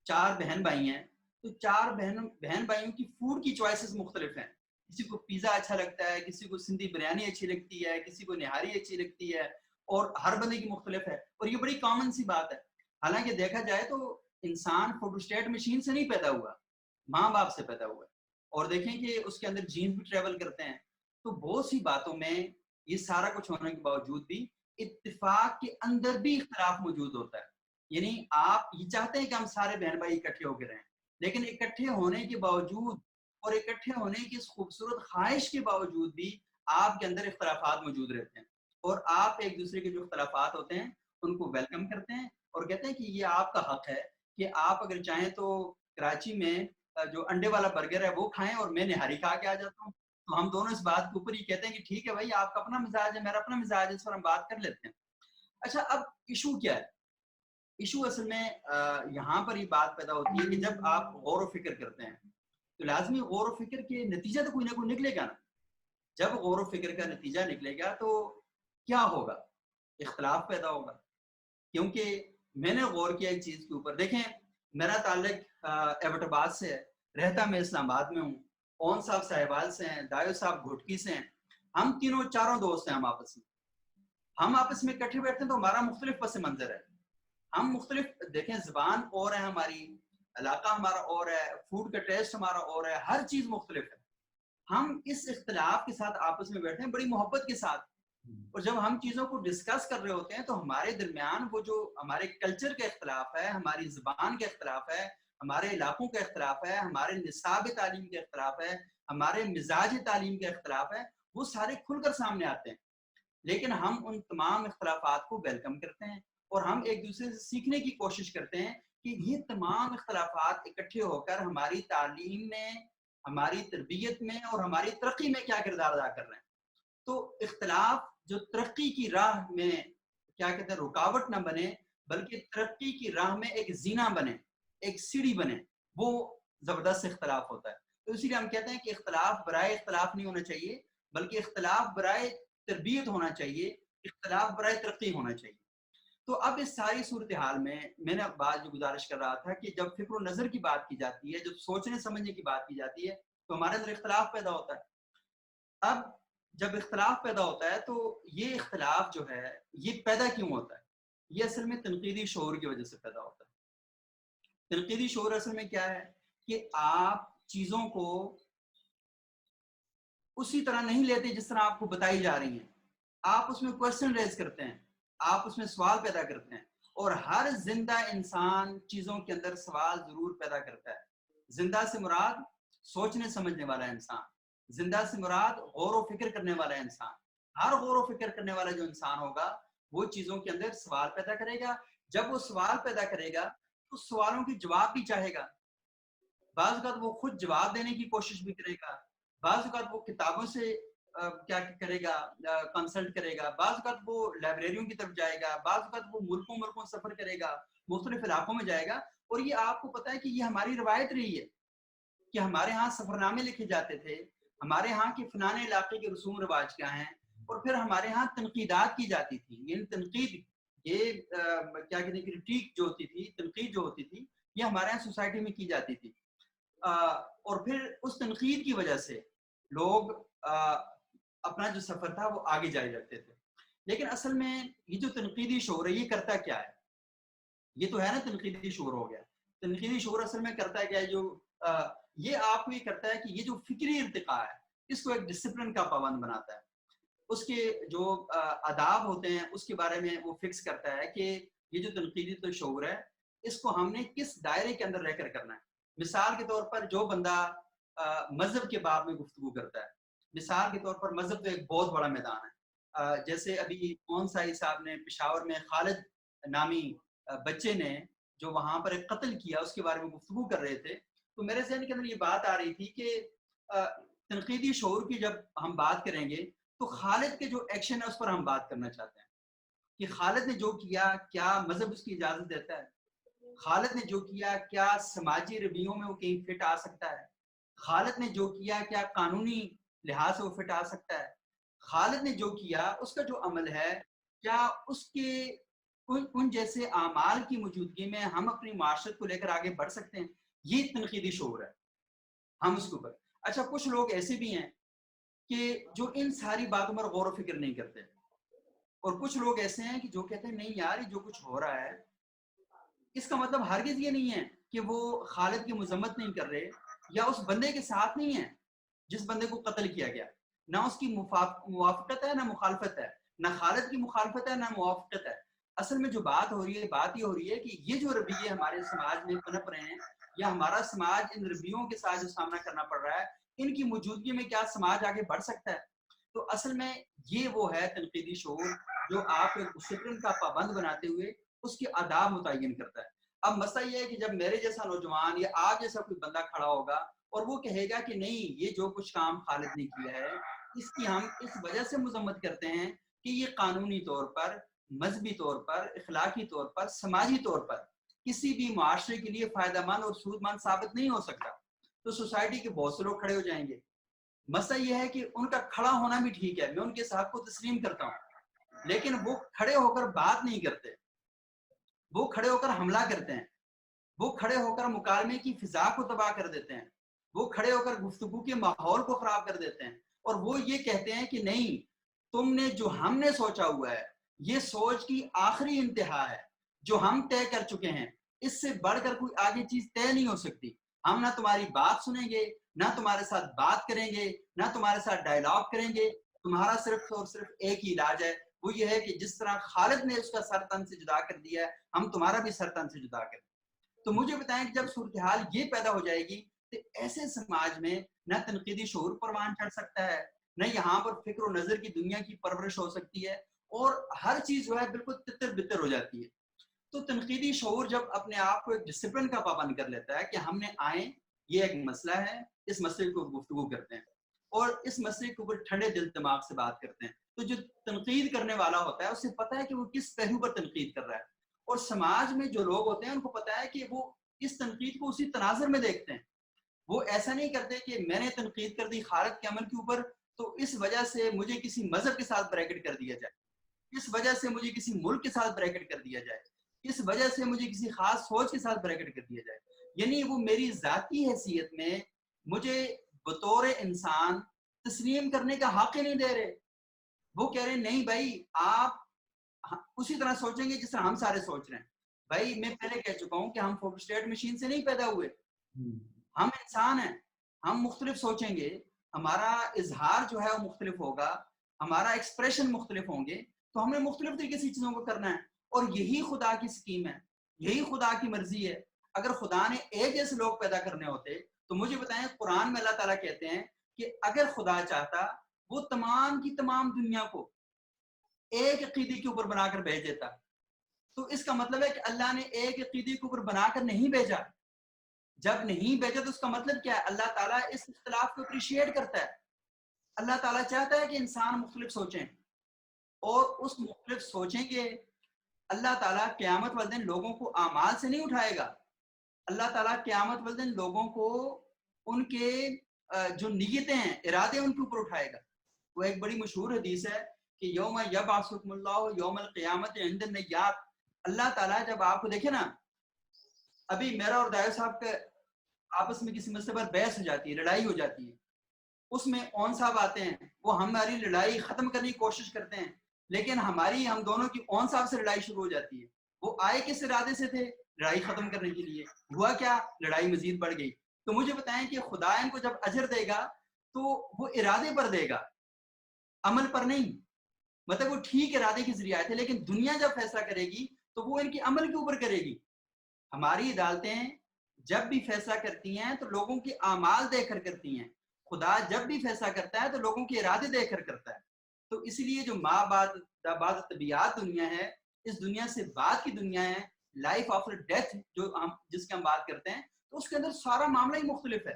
4 بہن بھائی ہیں تو 4 بہن بھائیوں کی فوڈ کی چوائسز مختلف ہیں. کسی کو پیزا اچھا لگتا ہے، کسی کو سندھی بریانی اچھی لگتی ہے، کسی کو نہاری اچھی لگتی ہے، اور ہر بندے کی مختلف ہے. اور یہ بڑی کامن سی بات ہے. حالانکہ دیکھا جائے تو انسان فوٹوسٹیٹ مشین سے نہیں پیدا ہوا، ماں باپ سے پیدا ہوا ہے. اور دیکھیں کہ اس کے اندر جینز بھی ٹریول کرتے ہیں. تو بہت سی باتوں میں یہ سارا کچھ ہونے کے باوجود بھی اتفاق کے اندر بھی اختلاف موجود ہوتا ہے. یعنی آپ یہ چاہتے ہیں کہ ہم سارے بہن بھائی اکٹھے ہو کے رہیں، لیکن اکٹھے ہونے کے باوجود اور اکٹھے ہونے کی اس خوبصورت خواہش کے باوجود بھی آپ کے اندر اختلافات موجود رہتے ہیں. اور آپ ایک دوسرے کے جو اختلافات ہوتے ہیں ان کو ویلکم کرتے ہیں اور کہتے ہیں کہ یہ آپ کا حق ہے کہ آپ اگر چاہیں تو کراچی میں جو انڈے والا برگر ہے وہ کھائیں اور میں نہاری کھا کے آ جاتا ہوں. تو ہم دونوں اس بات کے اوپر ہی کہتے ہیں کہ ٹھیک ہے بھائی، آپ کا اپنا مزاج ہے، میرا اپنا مزاج ہے، اس پر ہم بات کر لیتے ہیں. اچھا اب ایشو کیا ہے؟ ایشو اصل میں یہاں پر یہ بات پیدا ہوتی ہے کہ جب آپ غور و فکر کرتے ہیں تو لازمی غور و فکر کے نتیجہ تو کوئی نہ کوئی نکلے گا نا. جب غور و فکر کا نتیجہ نکلے گا تو کیا ہوگا؟ اختلاف پیدا ہوگا. کیونکہ میں نے غور کیا ایک چیز کے اوپر. دیکھیں میرا تعلق ایبٹ آباد سے ہے، رہتا میں اسلام آباد میں ہوں. اون صاحب صاحبال سے ہیں، داؤد صاحب گھوٹکی سے ہیں. ہم چاروں دوست ہیں. ہم آپس میں اکٹھے بیٹھتے ہیں تو ہمارا مختلف پس منظر ہے. ہم مختلف دیکھیں زبان اور ہے ہماری, علاقہ ہمارا اور ہے, فوڈ کا ٹیسٹ ہمارا اور ہے, ہر چیز مختلف ہے. ہم اس اختلاف کے ساتھ آپس میں بیٹھے ہیں بڑی محبت کے ساتھ, اور جب ہم چیزوں کو ڈسکس کر رہے ہوتے ہیں تو ہمارے درمیان وہ جو ہمارے کلچر کا اختلاف ہے, ہماری زبان کا اختلاف ہے, ہمارے علاقوں کا اختلاف ہے, ہمارے نصاب تعلیم کا اختلاف ہے, ہمارے مزاج تعلیم کا اختلاف ہے, وہ سارے کھل کر سامنے آتے ہیں. لیکن ہم ان تمام اختلافات کو ویلکم کرتے ہیں اور ہم ایک دوسرے سے سیکھنے کی کوشش کرتے ہیں کہ یہ تمام اختلافات اکٹھے ہو کر ہماری تعلیم میں, ہماری تربیت میں اور ہماری ترقی میں کیا کردار ادا کر رہے ہیں. تو اختلاف جو ترقی کی راہ میں کیا کہتے ہیں رکاوٹ نہ بنے, بلکہ ترقی کی راہ میں ایک زینہ بنے, ایک سیڑھی بنے, وہ زبردست اختلاف ہوتا ہے. تو اسی لیے ہم کہتے ہیں کہ اختلاف برائے اختلاف نہیں ہونا چاہیے, بلکہ اختلاف برائے تربیت ہونا چاہیے, اختلاف برائے ترقی ہونا چاہیے. تو اب اس ساری صورتحال میں نے بات جو گزارش کر رہا تھا کہ جب فکر و نظر کی بات کی جاتی ہے, جب سوچنے سمجھنے کی بات کی جاتی ہے, تو ہمارے اندر اختلاف پیدا ہوتا ہے. اب جب اختلاف پیدا ہوتا ہے تو یہ اختلاف جو ہے یہ پیدا کیوں ہوتا ہے؟ یہ اصل میں تنقیدی شعور کی وجہ سے پیدا ہوتا ہے. تنقیدی شعور اصل میں کیا ہے کہ آپ چیزوں کو اسی طرح نہیں لیتے جس طرح آپ کو بتائی جا رہی ہیں, آپ اس میں کوشچن ریز کرتے ہیں, آپ اس میں سوال پیدا کرتے ہیں, اور ہر زندہ انسان چیزوں کے اندر سوال ضرور پیدا کرتا ہے. زندہ سے مراد سوچنے سمجھنے والا انسان, زندہ سے مراد غور و فکر کرنے والا انسان. ہر غور و فکر کرنے والا جو انسان ہوگا وہ چیزوں کے اندر سوال پیدا کرے گا. جب وہ سوال پیدا کرے گا تو سوالوں کے جواب بھی چاہے گا. بعض اوقات وہ خود جواب دینے کی کوشش بھی کرے گا, بعض اوقات وہ کتابوں سے کیا کرے گا, کنسلٹ کرے گا, بعض اوقات وہ لائبریریوں کی طرف جائے گا, بعض اوقات وہ ملکوں سفر کرے گا, مختلف علاقوں میں جائے گا. اور یہ آپ کو پتا ہے کہ یہ ہماری روایت رہی ہے کہ ہمارے ہاں سفر نامے لکھے جاتے تھے, ہمارے ہاں کے فلانے علاقے کے رسوم رواج کیا ہیں, اور پھر ہمارے ہاں تنقیدات کی جاتی تھی. یعنی تنقید, یہ کیا کہتے ہیں کرٹیک جو ہوتی تھی, تنقید جو ہوتی تھی, یہ ہمارے ہاں سوسائٹی میں کی جاتی تھی. اور پھر اس تنقید کی وجہ سے لوگ اپنا جو سفر تھا وہ آگے جائے جاتے تھے. لیکن اصل میں یہ جو تنقیدی شعور ہے یہ کرتا کیا ہے؟ یہ تو ہے نا تنقیدی شعور ہو گیا. تنقیدی شعور اصل میں کرتا ہے کیا ہے, جو یہ آپ کو یہ کرتا ہے کہ یہ جو فکری ارتقاء ہے اس کو ایک ڈسپلن کا پابند بناتا ہے. اس کے جو آداب ہوتے ہیں اس کے بارے میں وہ فکس کرتا ہے کہ یہ جو تنقیدی تو شعور ہے اس کو ہم نے کس دائرے کے اندر رہ کر کرنا ہے. مثال کے طور پر جو بندہ مذہب کے باب میں گفتگو کرتا ہے, مثال کے طور پر مذہب تو ایک بہت بڑا میدان ہے. جیسے ابھی کون سائی صاحب نے پشاور میں خالد نامی بچے نے جو وہاں پر ایک قتل کیا اس کے بارے میں گفتگو کر رہے تھے, تو میرے ذہن کے اندر یہ بات آ رہی تھی کہ تنقیدی شعور کی جب ہم بات کریں گے تو خالد کے جو ایکشن ہے اس پر ہم بات کرنا چاہتے ہیں کہ خالد نے جو کیا کیا مذہب اس کی اجازت دیتا ہے, خالد نے جو کیا کیا سماجی رویوں میں وہ کہیں فٹ آ سکتا ہے, خالد نے جو کیا کیا قانونی لحاظ سے وہ فٹ آ سکتا ہے, خالد نے جو کیا اس کا جو عمل ہے کیا اس کے ان جیسے اعمال کی موجودگی میں ہم اپنی معاشرت کو لے کر آگے بڑھ سکتے ہیں. یہ تنقیدی شعور ہے ہم اس کے اوپر. اچھا کچھ لوگ ایسے بھی ہیں کہ جو ان ساری باتوں پر غور و فکر نہیں کرتے, اور کچھ لوگ ایسے ہیں کہ جو کہتے ہیں نہیں یار جو کچھ ہو رہا ہے اس کا مطلب ہرگز یہ نہیں ہے کہ وہ خالد کی مذمت نہیں کر رہے یا اس بندے کے ساتھ نہیں ہے جس بندے کو قتل کیا گیا, نہ اس کی موافقت ہے نہ مخالفت ہے, نہ خالد کی مخالفت ہے نہ موافقت ہے. اصل میں جو بات ہو رہی ہے بات یہ ہو رہی ہے کہ یہ جو رویے ہمارے سماج میں پنپ رہے ہیں یا ہمارا سماج ان رویوں کے ساتھ جو سامنا کرنا پڑ رہا ہے ان کی موجودگی میں کیا سماج آگے بڑھ سکتا ہے. تو اصل میں یہ وہ ہے تنقیدی شعور جو آپ کو ڈسپلن کا پابند بناتے ہوئے اس کے آداب متعین کرتا ہے. اب مسئلہ یہ ہے کہ جب میرے جیسا نوجوان یا آپ جیسا کوئی بندہ کھڑا ہوگا اور وہ کہے گا کہ نہیں یہ جو کچھ کام خالد نے کیا ہے اس کی ہم اس وجہ سے مذمت کرتے ہیں کہ یہ قانونی طور پر, مذہبی طور پر, اخلاقی طور پر, سماجی طور پر کسی بھی معاشرے کے لیے فائدہ مند اور سود مند ثابت نہیں ہو سکتا, تو سوسائٹی کے بہت سے لوگ کھڑے ہو جائیں گے. مسئلہ یہ ہے کہ ان کا کھڑا ہونا بھی ٹھیک ہے, میں ان کے صاحب کو تسلیم کرتا ہوں, لیکن وہ کھڑے ہو کر بات نہیں کرتے, وہ کھڑے ہو کر حملہ کرتے ہیں, وہ کھڑے ہو کر مکالمے کی فضا کو تباہ کر دیتے ہیں, وہ کھڑے ہو کر گفتگو کے ماحول کو خراب کر دیتے ہیں, اور وہ یہ کہتے ہیں کہ نہیں تم نے جو ہم نے سوچا ہوا ہے یہ سوچ کی آخری انتہا ہے, جو ہم طے کر چکے ہیں، اس سے بڑھ کر کوئی آگے چیز طے نہیں ہو سکتی. ہم نہ تمہاری بات سنیں گے، نہ تمہارے ساتھ بات کریں گے، نہ تمہارے ساتھ ڈائلاگ کریں گے. تمہارا صرف اور صرف ایک ہی علاج ہے، وہ یہ ہے کہ جس طرح خالد نے اس کا سر تن سے جدا کر دیا ہے، ہم تمہارا بھی سر تن سے جدا کر دیں. تو مجھے بتائیں کہ جب صورتحال یہ پیدا ہو جائے گی تو ایسے سماج میں نہ تنقیدی شعور پروان چڑھ سکتا ہے، نہ یہاں پر فکر و نظر کی دنیا کی پرورش ہو سکتی ہے، اور ہر چیز جو ہے بالکل تتر بتر ہو جاتی ہے. تو تنقیدی شعور جب اپنے آپ کو ایک ڈسپلن کا پابند کر لیتا ہے کہ ہم نے آئیں، یہ ایک مسئلہ ہے، اس مسئلے کو گفتگو کرتے ہیں اور اس مسئلے کے اوپر ٹھنڈے دل دماغ سے بات کرتے ہیں. تو جو تنقید کرنے والا ہوتا ہے اسے پتہ ہے کہ وہ کس پہلو پر تنقید کر رہا ہے، اور سماج میں جو لوگ ہوتے ہیں ان کو پتہ ہے کہ وہ اس تنقید کو اسی تناظر میں دیکھتے ہیں. وہ ایسا نہیں کرتے کہ میں نے تنقید کر دی خالد کے عمل کے اوپر تو اس وجہ سے مجھے کسی مذہب کے ساتھ بریکٹ کر دیا جائے، اس وجہ سے مجھے کسی ملک کے ساتھ بریکٹ کر دیا جائے، اس وجہ سے مجھے کسی خاص سوچ کے ساتھ بریکٹ کر دیا جائے. یعنی وہ میری ذاتی حیثیت میں مجھے بطور انسان تسلیم کرنے کا حق ہی نہیں دے رہے. وہ کہہ رہے ہیں نہیں بھائی آپ اسی طرح سوچیں گے جس طرح ہم سارے سوچ رہے ہیں. بھائی میں پہلے کہہ چکا ہوں کہ ہم فوٹوسٹیٹ مشین سے نہیں پیدا ہوئے، ہم انسان ہیں، ہم مختلف سوچیں گے، ہمارا اظہار جو ہے وہ مختلف ہوگا، ہمارا ایکسپریشن مختلف ہوں گے، تو ہمیں مختلف طریقے سے چیزوں کو کرنا ہے. اور یہی خدا کی سکیم ہے، یہی خدا کی مرضی ہے. اگر خدا نے ایک جیسے لوگ پیدا کرنے ہوتے تو مجھے بتائیں قرآن میں اللہ تعالیٰ کہتے ہیں کہ اگر خدا چاہتا وہ تمام کی تمام دنیا کو ایک عقیدے کے اوپر بنا کر بھیج دیتا. تو اس کا مطلب ہے کہ اللہ نے ایک عقیدے کے اوپر بنا کر نہیں بھیجا. جب نہیں بھیجا تو اس کا مطلب کیا ہے؟ اللہ تعالیٰ اس اختلاف کو اپریشیٹ کرتا ہے. اللہ تعالیٰ چاہتا ہے کہ انسان مختلف سوچیں، اور اس مختلف سوچیں گے. اللہ تعالیٰ قیامت والے دن لوگوں کو اعمال سے نہیں اٹھائے گا. اللہ تعالیٰ قیامت والے دن لوگوں کو ان کے جو نیتیں ہیں، ارادے ان کے اوپر اٹھائے گا. وہ ایک بڑی مشہور حدیث ہے کہ یوم یبعثکم اللہ یوم القیامت عند النیات. اللہ تعالیٰ جب آپ کو دیکھے نا، ابھی میرا اور دائر صاحب کا آپس میں کسی مسئلے پر بحث ہو جاتی ہے، لڑائی ہو جاتی ہے، اس میں اون صاحب آتے ہیں، وہ ہماری لڑائی ختم کرنے کی کوشش کرتے ہیں، لیکن ہم دونوں کی اون صاحب سے لڑائی شروع ہو جاتی ہے. وہ آئے کس ارادے سے تھے؟ لڑائی ختم کرنے کے لیے. ہوا کیا؟ لڑائی مزید بڑھ گئی. تو مجھے بتائیں کہ خدا ان کو جب اجر دے گا تو وہ ارادے پر دے گا، عمل پر نہیں. مطلب وہ ٹھیک ارادے کے ذریعے تھے، لیکن دنیا جب فیصلہ کرے گی تو وہ ان کے عمل کے اوپر کرے گی. ہماری عدالتیں جب بھی فیصلہ کرتی ہیں تو لوگوں کے اعمال دیکھ کر کرتی ہیں. خدا جب بھی فیصلہ کرتا ہے تو لوگوں کے ارادے دیکھ کر کرتا ہے. تو اس لیے جو ماں بعد طبیعت دنیا ہے، اس دنیا سے بعد کی دنیا ہے، لائف آفٹر ڈیتھ جس کی ہم بات کرتے ہیں، تو اس کے اندر سارا معاملہ ہی مختلف ہے.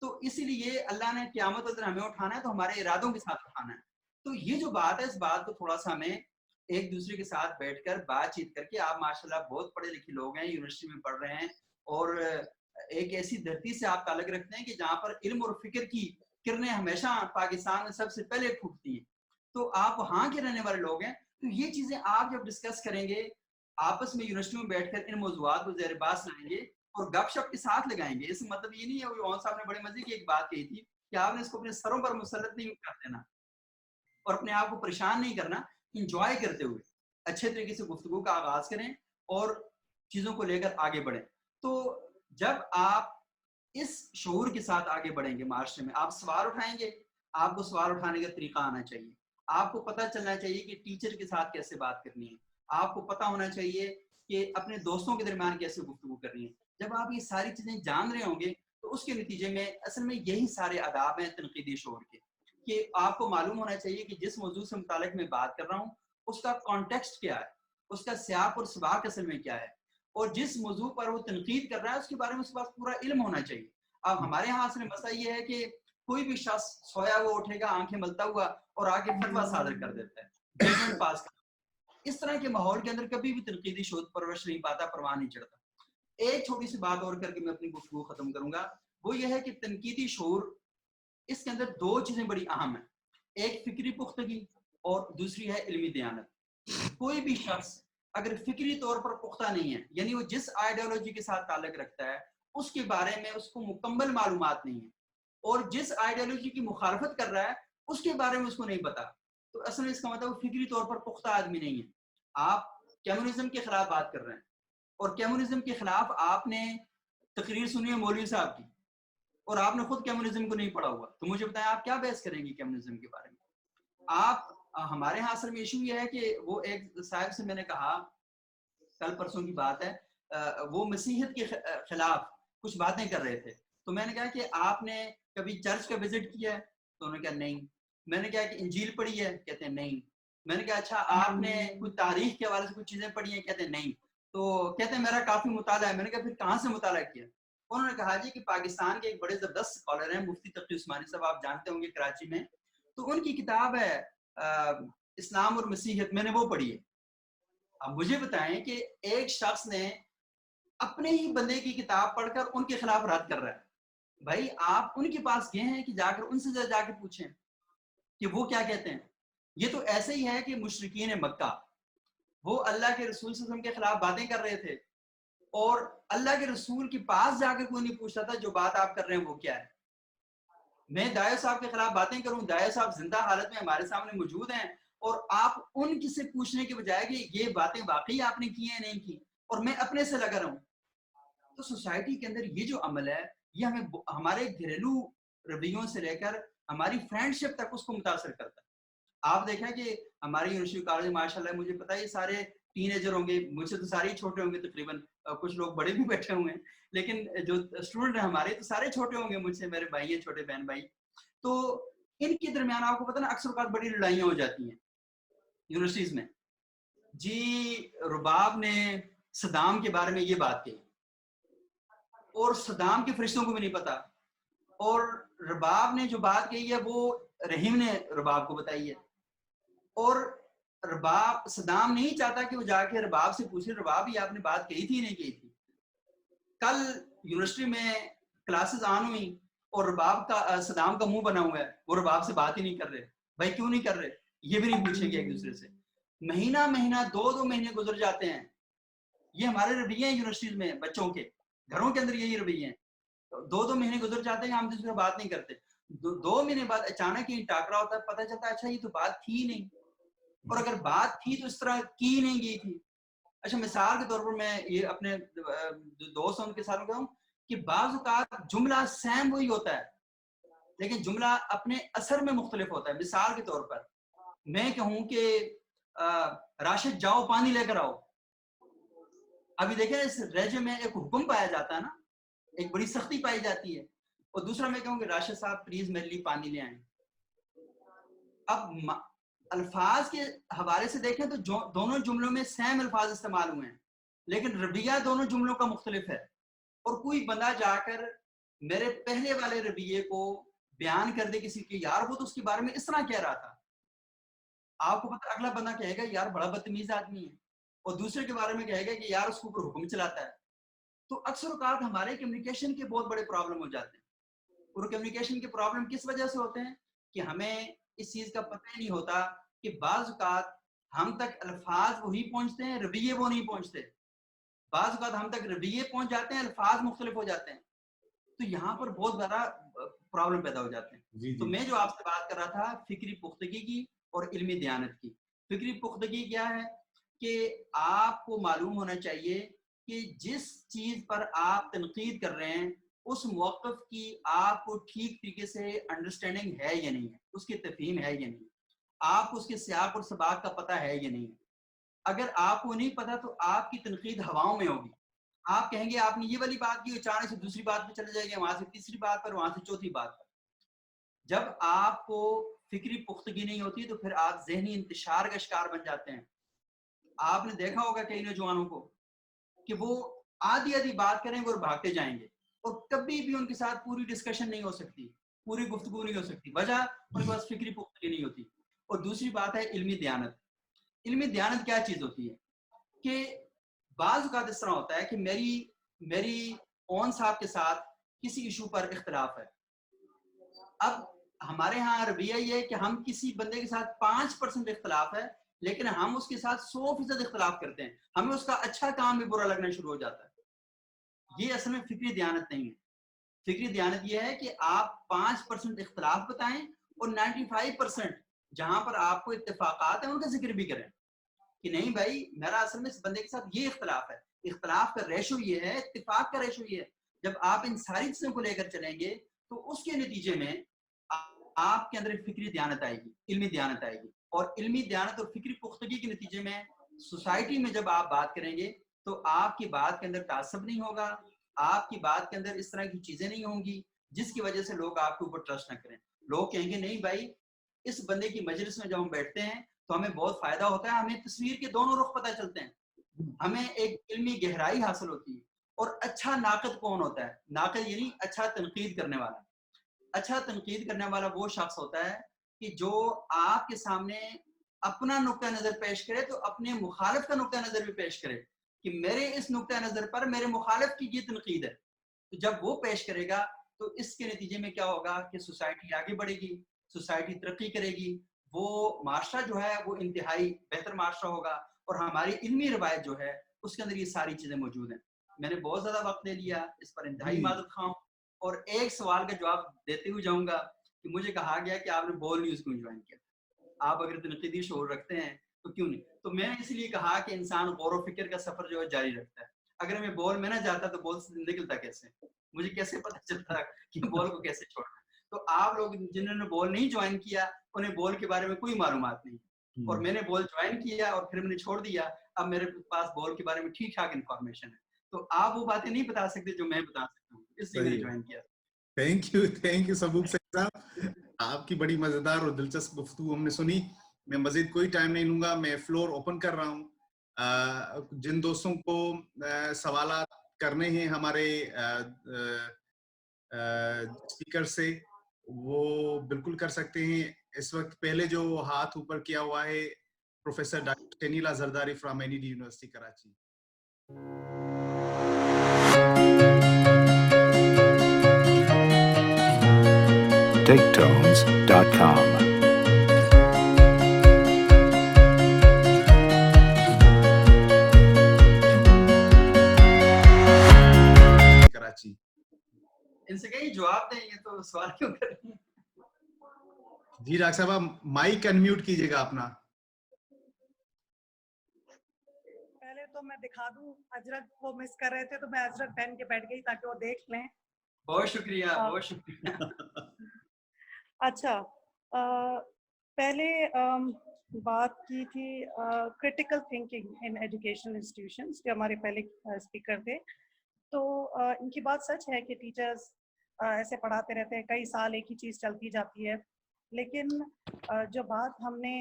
تو اسی لیے اللہ نے قیامت والے دن ہمیں اٹھانا ہے تو ہمارے ارادوں کے ساتھ اٹھانا ہے. تو یہ جو بات ہے، اس بات کو تھوڑا سا ہمیں ایک دوسرے کے ساتھ بیٹھ کر بات چیت کر کے، آپ ماشاءاللہ بہت پڑھے لکھے لوگ ہیں، یونیورسٹی میں پڑھ رہے ہیں، اور ایک ایسی دھرتی سے آپ تعلق رکھتے ہیں کہ جہاں پر علم اور فکر کی کرنیں ہمیشہ پاکستان میں سب سے پہلے پھوٹتی ہیں. تو آپ وہاں کے رہنے والے لوگ ہیں. تو یہ چیزیں آپ جب ڈسکس کریں گے آپس میں یونیورسٹی میں بیٹھ کر، ان موضوعات کو زیر بحث لائیں گے اور گپ شپ کے ساتھ لگائیں گے. اس مطلب یہ نہیں ہے، وہ صاحب نے بڑے مزے کی ایک بات کہی تھی کہ آپ نے اس کو اپنے سروں پر مسلط نہیں کر دینا اور اپنے آپ کو پریشان نہیں کرنا. انجوائے کرتے ہوئے اچھے طریقے سے گفتگو کا آغاز کریں اور چیزوں کو لے کر آگے بڑھیں. تو جب آپ اس شعور کے ساتھ آگے بڑھیں گے معاشرے میں، آپ سوال اٹھائیں گے. آپ کو سوال اٹھانے کا طریقہ آنا چاہیے. آپ کو پتہ چلنا چاہیے کہ ٹیچر کے ساتھ کیسے بات کرنی ہے. آپ کو پتہ ہونا چاہیے کہ اپنے دوستوں کے درمیان کیسے گفتگو کرنی ہے. جب آپ یہ ساری چیزیں جان رہے ہوں گے تو اس کے نتیجے میں اصل میں یہی سارے آداب ہیں تنقیدی شعور کے، کہ آپ کو معلوم ہونا چاہیے کہ جس موضوع سے متعلق میں بات کر رہا ہوں اس کا کانٹیکسٹ کیا ہے، اس کا سیاق اور سباق اصل میں کیا ہے، اور جس موضوع پر وہ تنقید کر رہا ہے اس کے بارے میں اس کے پاس پورا علم ہونا چاہیے. اب ہمارے یہاں اصل مسئلہ یہ ہے کہ کوئی بھی شخص سویا ہوا اٹھے گا آنکھیں ملتا ہوا اور آگے فتویٰ صادر کر دیتا ہے، ججمنٹ پاس کرتا ہے. اس طرح کے ماحول کے اندر کبھی بھی تنقیدی شعور پرورش نہیں پاتا، پرواہ نہیں چڑھتا. ایک چھوٹی سی بات اور کر کے میں اپنی گفتگو ختم کروں گا، وہ یہ ہے کہ تنقیدی شعور، اس کے اندر دو چیزیں بڑی اہم ہیں، ایک فکری پختگی اور دوسری ہے علمی دیانت. کوئی بھی شخص اگر فکری طور پر پختہ نہیں ہے، یعنی وہ جس آئیڈیالوجی کے ساتھ تعلق رکھتا ہے اس کے بارے میں اس کو مکمل معلومات نہیں ہے، اور جس آئیڈیالوجی کی مخالفت کر رہا ہے اس کے بارے میں اس کو نہیں پتا، تو اصل میں اس کا مطلب فکری طور پر پختہ آدمی نہیں ہے. آپ کمیونزم کے خلاف بات کر رہے ہیں، اور کمیونزم کے خلاف آپ نے تقریر سنی ہے مولوی صاحب کی، اور آپ نے خود کمیونزم کو نہیں پڑھا ہوا، تو مجھے بتائیں آپ کیا بحث کریں گے کمیونزم کے بارے میں؟ آپ ہمارے یہاں اصل میں ایشو یہ ہے کہ وہ ایک صاحب سے میں نے کہا کل پرسوں کی بات ہے، وہ مسیحیت کے خلاف کچھ باتیں کر رہے تھے، تو میں نے کہا کہ آپ نے کبھی چرچ کا وزٹ کیا ہے؟ تو انہوں نے کہا نہیں۔ میں نے کہا کہ انجیل پڑھی ہے؟ کہتے ہیں نہیں۔ میں نے کہا اچھا آپ نے کوئی تاریخ کے حوالے سے کچھ چیزیں پڑھی ہیں؟ کہتے ہیں نہیں۔ تو کہتے ہیں میرا کافی مطالعہ ہے۔ میں نے کہا پھر کہاں سے مطالعہ کیا؟ انہوں نے کہا جی کہ پاکستان کے ایک بڑے زبردست اسکالر ہیں مفتی تقی عثمانی صاحب، آپ جانتے ہوں گے، کراچی میں، تو ان کی کتاب ہے اسلام اور مسیحیت، میں نے وہ پڑھی ہے۔ اب مجھے بتائیں کہ ایک شخص نے اپنے ہی بندے کی کتاب پڑھ کر ان کے خلاف رد کر رہا ہے، بھائی آپ ان کے پاس گئے ہیں کہ جا کر ان سے جا کے پوچھیں کہ وہ کیا کہتے ہیں۔ یہ تو ایسے ہی ہے کہ مشرکین مکہ وہ اللہ کے رسول صلی اللہ علیہ وسلم کے خلاف باتیں کر رہے تھے، اور اللہ کے رسول کے پاس جا کر کوئی نہیں پوچھتا تھا جو بات آپ کر رہے ہیں وہ کیا ہے۔ میں داعیہ صاحب کے خلاف باتیں کروں، داعیہ صاحب زندہ حالت میں ہمارے سامنے موجود ہیں، اور آپ ان کی سے پوچھنے کے بجائے کہ یہ باتیں واقعی آپ نے کی ہیں نہیں کی، اور میں اپنے سے لگا رہا ہوں۔ تو سوسائٹی کے اندر یہ جو عمل ہے یہ ہمیں ہمارے گھریلو رویوں سے لے کر ہماری فرینڈ شپ تک اس کو متاثر کرتا ہے۔ آپ دیکھیں کہ ہماری یونیورسٹی کالج ماشاء اللہ مجھے پتا ہے یہ سارے ٹین ایجر ہوں گے، مجھ سے تو سارے ہی چھوٹے ہوں گے تقریباً، کچھ لوگ بڑے بھی بیٹھے ہوئے ہیں، لیکن جو اسٹوڈنٹ ہیں ہمارے تو سارے چھوٹے ہوں گے مجھ سے، میرے بھائی ہیں چھوٹے بہن بھائی۔ تو ان کے درمیان آپ کو پتہ نا اکثر اوقات بڑی لڑائیاں ہو جاتی ہیں یونیورسٹیز میں۔ جی رباب نے صدام کے بارے میں یہ بات کہی، اور صدام کے فرشتوں کو بھی نہیں پتا، اور رباب نے جو بات کہی ہے وہ رحیم نے رباب کو بتائی ہے، اور رباب صدام نہیں چاہتا کہ وہ جا کے رباب سے پوچھے رباب یہ آپ نے بات کہی تھی نہیں کہی تھی۔ کل یونیورسٹی میں کلاسز آن ہوئی اور رباب کا صدام کا منہ بنا ہوا ہے، وہ رباب سے بات ہی نہیں کر رہے۔ بھائی کیوں نہیں کر رہے؟ یہ بھی نہیں پوچھیں گے ایک دوسرے سے۔ مہینہ مہینہ دو مہینے گزر جاتے ہیں۔ یہ ہمارے رویے ہیں یونیورسٹیز میں، بچوں کے گھروں کے اندر یہی رویے ہیں۔ دو مہینے گزر جاتے ہیں ہم دوسرے سے بات نہیں کرتے، دو مہینے بعد اچانک ہی ٹاکرا ہوتا ہے، پتہ چلتا ہے اچھا یہ تو بات تھی نہیں، اور اگر بات تھی تو اس طرح کی نہیں گئی تھی۔ اچھا مثال کے طور پر میں یہ اپنے دوست ہیں ان کے ساتھ کہوں کہ بعض اوقات جملہ سیم وہی ہوتا ہے لیکن جملہ اپنے اثر میں مختلف ہوتا ہے۔ مثال کے طور پر میں کہوں کہ راشد جاؤ پانی لے کر آؤ، ابھی دیکھیں اس رجے میں ایک حکم پایا جاتا ہے نا، ایک بڑی سختی پائی جاتی ہے، اور دوسرا میں کہوں کہ راشد صاحب پلیز میرے لیے پانی لے آئیں۔ اب الفاظ کے حوالے سے دیکھیں تو دونوں جملوں میں سیم الفاظ استعمال ہوئے ہیں لیکن رویہ دونوں جملوں کا مختلف ہے، اور کوئی بندہ جا کر میرے پہلے والے رویے کو بیان کر دے کسی کے، یار وہ تو اس کے بارے میں اس طرح کہہ رہا تھا، آپ کو پتہ اگلا بندہ کہے گا یار بڑا بدتمیز آدمی ہے، اور دوسرے کے بارے میں کہے گا کہ یار اس کے اوپر حکم چلاتا ہے۔ تو اکثر اوقات ہمارے کمیونیکیشن کے بہت بڑے پرابلم ہو جاتے ہیں، اور کمیونیکیشن کے پرابلم کس وجہ سے ہوتے ہیں کہ ہمیں اس چیز کا پتہ ہی نہیں ہوتا کہ بعض اوقات ہم تک الفاظ وہی پہنچتے ہیں، رویے وہ نہیں پہنچتے، بعض اوقات ہم تک رویے پہنچ جاتے ہیں، الفاظ مختلف ہو جاتے ہیں، تو یہاں پر بہت زیادہ پرابلم پیدا ہو جاتے ہیں۔ تو میں جو آپ سے بات کر رہا تھا فکری پختگی کی اور علمی دیانت کی۔ فکری پختگی کیا ہے کہ آپ کو معلوم ہونا چاہیے کہ جس چیز پر آپ تنقید کر رہے ہیں اس موقف کی آپ کو ٹھیک طریقے سے انڈرسٹینڈنگ ہے یا نہیں ہے، اس کی تفہیم ہے یا نہیں، آپ کو اس کے سیاق اور سباق کا پتہ ہے یا نہیں ہے۔ اگر آپ کو نہیں پتا تو آپ کی تنقید ہواؤں میں ہوگی، آپ کہیں گے آپ نے یہ والی بات کی، اچانک سے دوسری بات پہ چلے جائے گے، وہاں سے تیسری بات پر، وہاں سے چوتھی بات پر۔ جب آپ کو فکری پختگی نہیں ہوتی تو پھر آپ ذہنی انتشار کا شکار بن جاتے ہیں۔ آپ نے دیکھا ہوگا کئی نوجوانوں کو کہ وہ آدھی آدھی بات کریں گے اور بھاگتے جائیں گے، اور کبھی بھی ان کے ساتھ پوری ڈسکشن نہیں ہو سکتی، پوری گفتگو نہیں ہو سکتی، وجہ ان کے پاس فکری پختگی نہیں ہوتی۔ اور دوسری بات ہے علمی دیانت۔ علمی دیانت کیا چیز ہوتی ہے کہ بعض اوقات اس طرح ہوتا ہے کہ میری اون صاحب کے ساتھ کسی ایشو پر اختلاف ہے، اب ہمارے ہاں رویہ یہ ہے کہ ہم کسی بندے کے ساتھ 5% اختلاف ہے لیکن ہم اس کے ساتھ 100% اختلاف کرتے ہیں، ہمیں اس کا اچھا کام بھی برا لگنا شروع ہو جاتا ہے۔ یہ اصل میں فکری دیانت نہیں ہے۔ فکری دیانت یہ ہے کہ آپ 5% اختلاف بتائیں اور 95% جہاں پر آپ کو اتفاقات ہیں ان کا ذکر بھی کریں۔ کہ نہیں بھائی میرا اصل میں اس بندے کے ساتھ یہ اختلاف ہے, اختلاف کا ریشو یہ ہے, اتفاق کا ریشو یہ ہے. جب آپ ان ساری چیزوں کو لے کر چلیں گے تو اس کے نتیجے میں آپ کے اندر فکری دیانت آئے گی, علمی دیانت آئے گی, اور علمی دیانت اور فکری پختگی کے نتیجے میں سوسائٹی میں جب آپ بات کریں گے تو آپ کی بات کے اندر تعصب نہیں ہوگا, آپ کی بات کے اندر اس طرح کی چیزیں نہیں ہوں گی جس کی وجہ سے لوگ آپ کے اوپر ٹرسٹ نہ کریں. لوگ کہیں گے نہیں بھائی اس بندے کی مجلس میں جب ہم بیٹھتے ہیں تو ہمیں بہت فائدہ ہوتا ہے, ہمیں تصویر کے دونوں رخ پتہ چلتے ہیں, ہمیں ایک علمی گہرائی حاصل ہوتی ہے. اور اچھا ناقد کون ہوتا ہے؟ ناقد یعنی اچھا تنقید کرنے والا. اچھا تنقید کرنے والا وہ شخص ہوتا ہے کہ جو آپ کے سامنے اپنا نقطہ نظر پیش کرے تو اپنے مخالف کا نقطہ نظر بھی پیش کرے کہ میرے اس نقطہ نظر پر میرے مخالف کی یہ تنقید ہے. تو جب وہ پیش کرے گا تو اس کے نتیجے میں کیا ہوگا کہ سوسائٹی آگے بڑھے گی, سوسائٹی ترقی کرے گی, وہ معاشرہ جو ہے وہ انتہائی بہتر معاشرہ ہوگا, اور ہماری علمی روایت جو ہے اس کے اندر یہ ساری چیزیں موجود ہیں. میں نے بہت زیادہ وقت لے لیا, اس پر انتہائی معذرت خواہ ہوں, اور ایک سوال کا جواب دیتے ہوئے جاؤں گا کہ مجھے کہا گیا کہ آپ نے بول نیوز کیوں جوائن کیا, آپ اگر تنقیدی شعور رکھتے ہیں تو کیوں نہیں. تو میں نے اس لیے کہا کہ انسان غور و فکر کا سفر جو ہے جاری رکھتا ہے. اگر میں بول میں نہ جاتا تو بول سے نکلتا کیسے, مجھے کیسے پتہ چلتا کہ بول کو کیسے چھوڑنا. تو آپ لوگ جنہوں نے بول نہیں جوائن کیا انہیں بول کے بارے میں کوئی معلومات نہیں, اور میں نے بول جوائن کیا اور پھر میں نے چھوڑ دیا, اب میرے پاس بول کے بارے میں ٹھیک ٹھاک انفارمیشن ہے. تو آپ وہ باتیں نہیں بتا سکتے جو میں بتا سکتا ہوں, اس لیے میں نے جوائن کیا. تھینک یو سبوق صاحب, آپ کی بڑی مزیدار اور دلچسپ گفتگو ہم نے سنی. میں مزید کوئی ٹائم نہیں لوں گا, میں فلور اوپن کر رہا ہوں. جن دوستوں کو سوالات کرنے ہیں ہمارے اسپیکر سے وہ بالکل کر سکتے ہیں. اس وقت پہلے جو ہاتھ اوپر کیا ہوا ہے professor doctor Shanila Zardari from NED university Karachi. TakeTones.com. Karachi. ان سے کہیں جواب دیں, یہ تو سوال کیوں کر رہے ہیں. جی ڈاکٹر صاحب مائک انمیوٹ کیجیے گا اپنا. پہلے تو میں دکھا دوں, اجرت کو مس کر رہے تھے تو میں اجرت پہن کے بیٹھ گئی تاکہ وہ دیکھ لیں. بہت شکریہ, بہت شکریہ. اچھا, پہلے بات کی تھی critical thinking in educational institutions, جو ہمارے پہلے اسپیکر تھے. تو ان کی بات سچ ہے کہ ٹیچرز ایسے پڑھاتے رہتے ہیں, کئی سال ایک ہی چیز چلتی جاتی ہے. لیکن جو بات ہم نے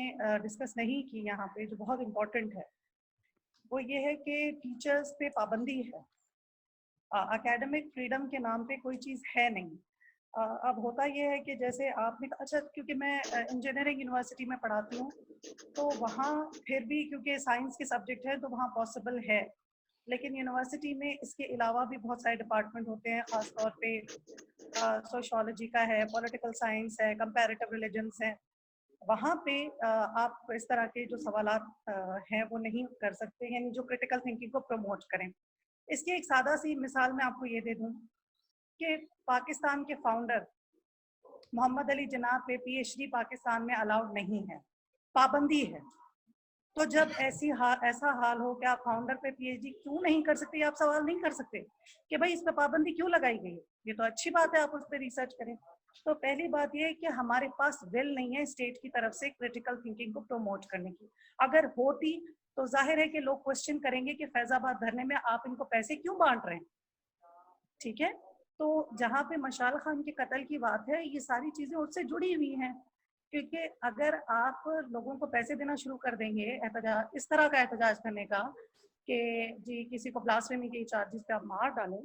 ڈسکس نہیں کی یہاں پہ, جو بہت امپورٹنٹ ہے, وہ یہ ہے کہ ٹیچرز پہ پابندی ہے. اکیڈمک فریڈم کے نام پہ کوئی چیز ہے نہیں. اب ہوتا یہ ہے کہ جیسے آپ نے, اچھا کیونکہ میں انجینئرنگ یونیورسٹی میں پڑھاتی ہوں تو وہاں پھر بھی کیونکہ سائنس کے سبجیکٹ ہے تو وہاں پاسبل ہے, لیکن یونیورسٹی میں اس کے علاوہ بھی بہت سارے ڈپارٹمنٹ ہوتے ہیں, خاص طور پہ سوشولوجی کا ہے, پولیٹیکل سائنس ہے, کمپیریٹیو ریلیجنس ہے. وہاں پہ آپ اس طرح کے جو سوالات ہیں وہ نہیں کر سکتے, یعنی جو کرٹیکل تھنکنگ کو پروموٹ کریں. اس کی ایک سادہ سی مثال میں آپ کو یہ دے دوں کہ پاکستان کے فاؤنڈر محمد علی جناح پہ PhD پاکستان میں الاؤڈ نہیں ہے, پابندی ہے. تو جب ایسا حال ہو کہ آپ فاؤنڈر پہ PhD کیوں نہیں کر سکتے, آپ سوال نہیں کر سکتے کہ بھائی اس پہ پابندی کیوں لگائی گئی ہے. یہ تو اچھی بات ہے, آپ اس پہ ریسرچ کریں. تو پہلی بات یہ ہے کہ ہمارے پاس ول نہیں ہے اسٹیٹ کی طرف سے کرٹیکل تھنکنگ کو پروموٹ کرنے کی. اگر ہوتی تو ظاہر ہے کہ لوگ کوشچن کریں گے کہ فیض آباد دھرنے میں آپ ان کو پیسے کیوں بانٹ رہے ہیں. ٹھیک ہے, تو جہاں پہ مشال خان کے قتل کی بات ہے, یہ ساری چیزیں اس سے جڑی ہوئی ہیں. کیونکہ اگر آپ لوگوں کو پیسے دینا شروع کر دیں گے احتجاج, اس طرح کا احتجاج کرنے کا کہ جی کسی کو بلاسفیمی کے چارجز پہ آپ مار ڈالیں,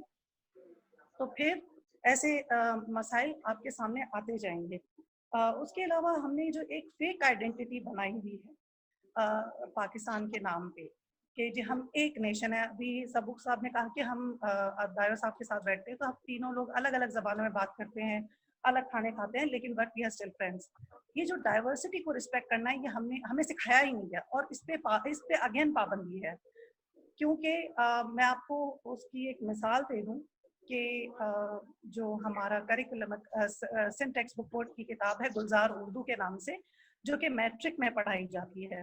تو پھر ایسے مسائل آپ کے سامنے آتے جائیں گے. اس کے علاوہ ہم نے جو ایک فیک آئیڈینٹی بنائی ہوئی ہے پاکستان کے نام پہ کہ جی ہم ایک نیشن ہے. ابھی سبوق صاحب نے کہا کہ ہم دائرہ صاحب کے ساتھ بیٹھتے ہیں تو ہم تینوں لوگ الگ الگ زبانوں میں بات کرتے ہیں, الگ کھانے کھاتے ہیں, لیکن but we are still friends. یہ جو ڈائیورسٹی کو رسپیکٹ کرنا ہے یہ ہمیں سکھایا ہی نہیں گیا, اور اس پہ اگین پابندی ہے. کیونکہ میں آپ کو اس کی ایک مثال دے دوں کہ جو ہمارا کریکولم سن ٹیکسٹ بک بورڈ کی کتاب ہے گلزار اردو کے نام سے, جو کہ میٹرک میں پڑھائی جاتی ہے,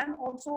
and also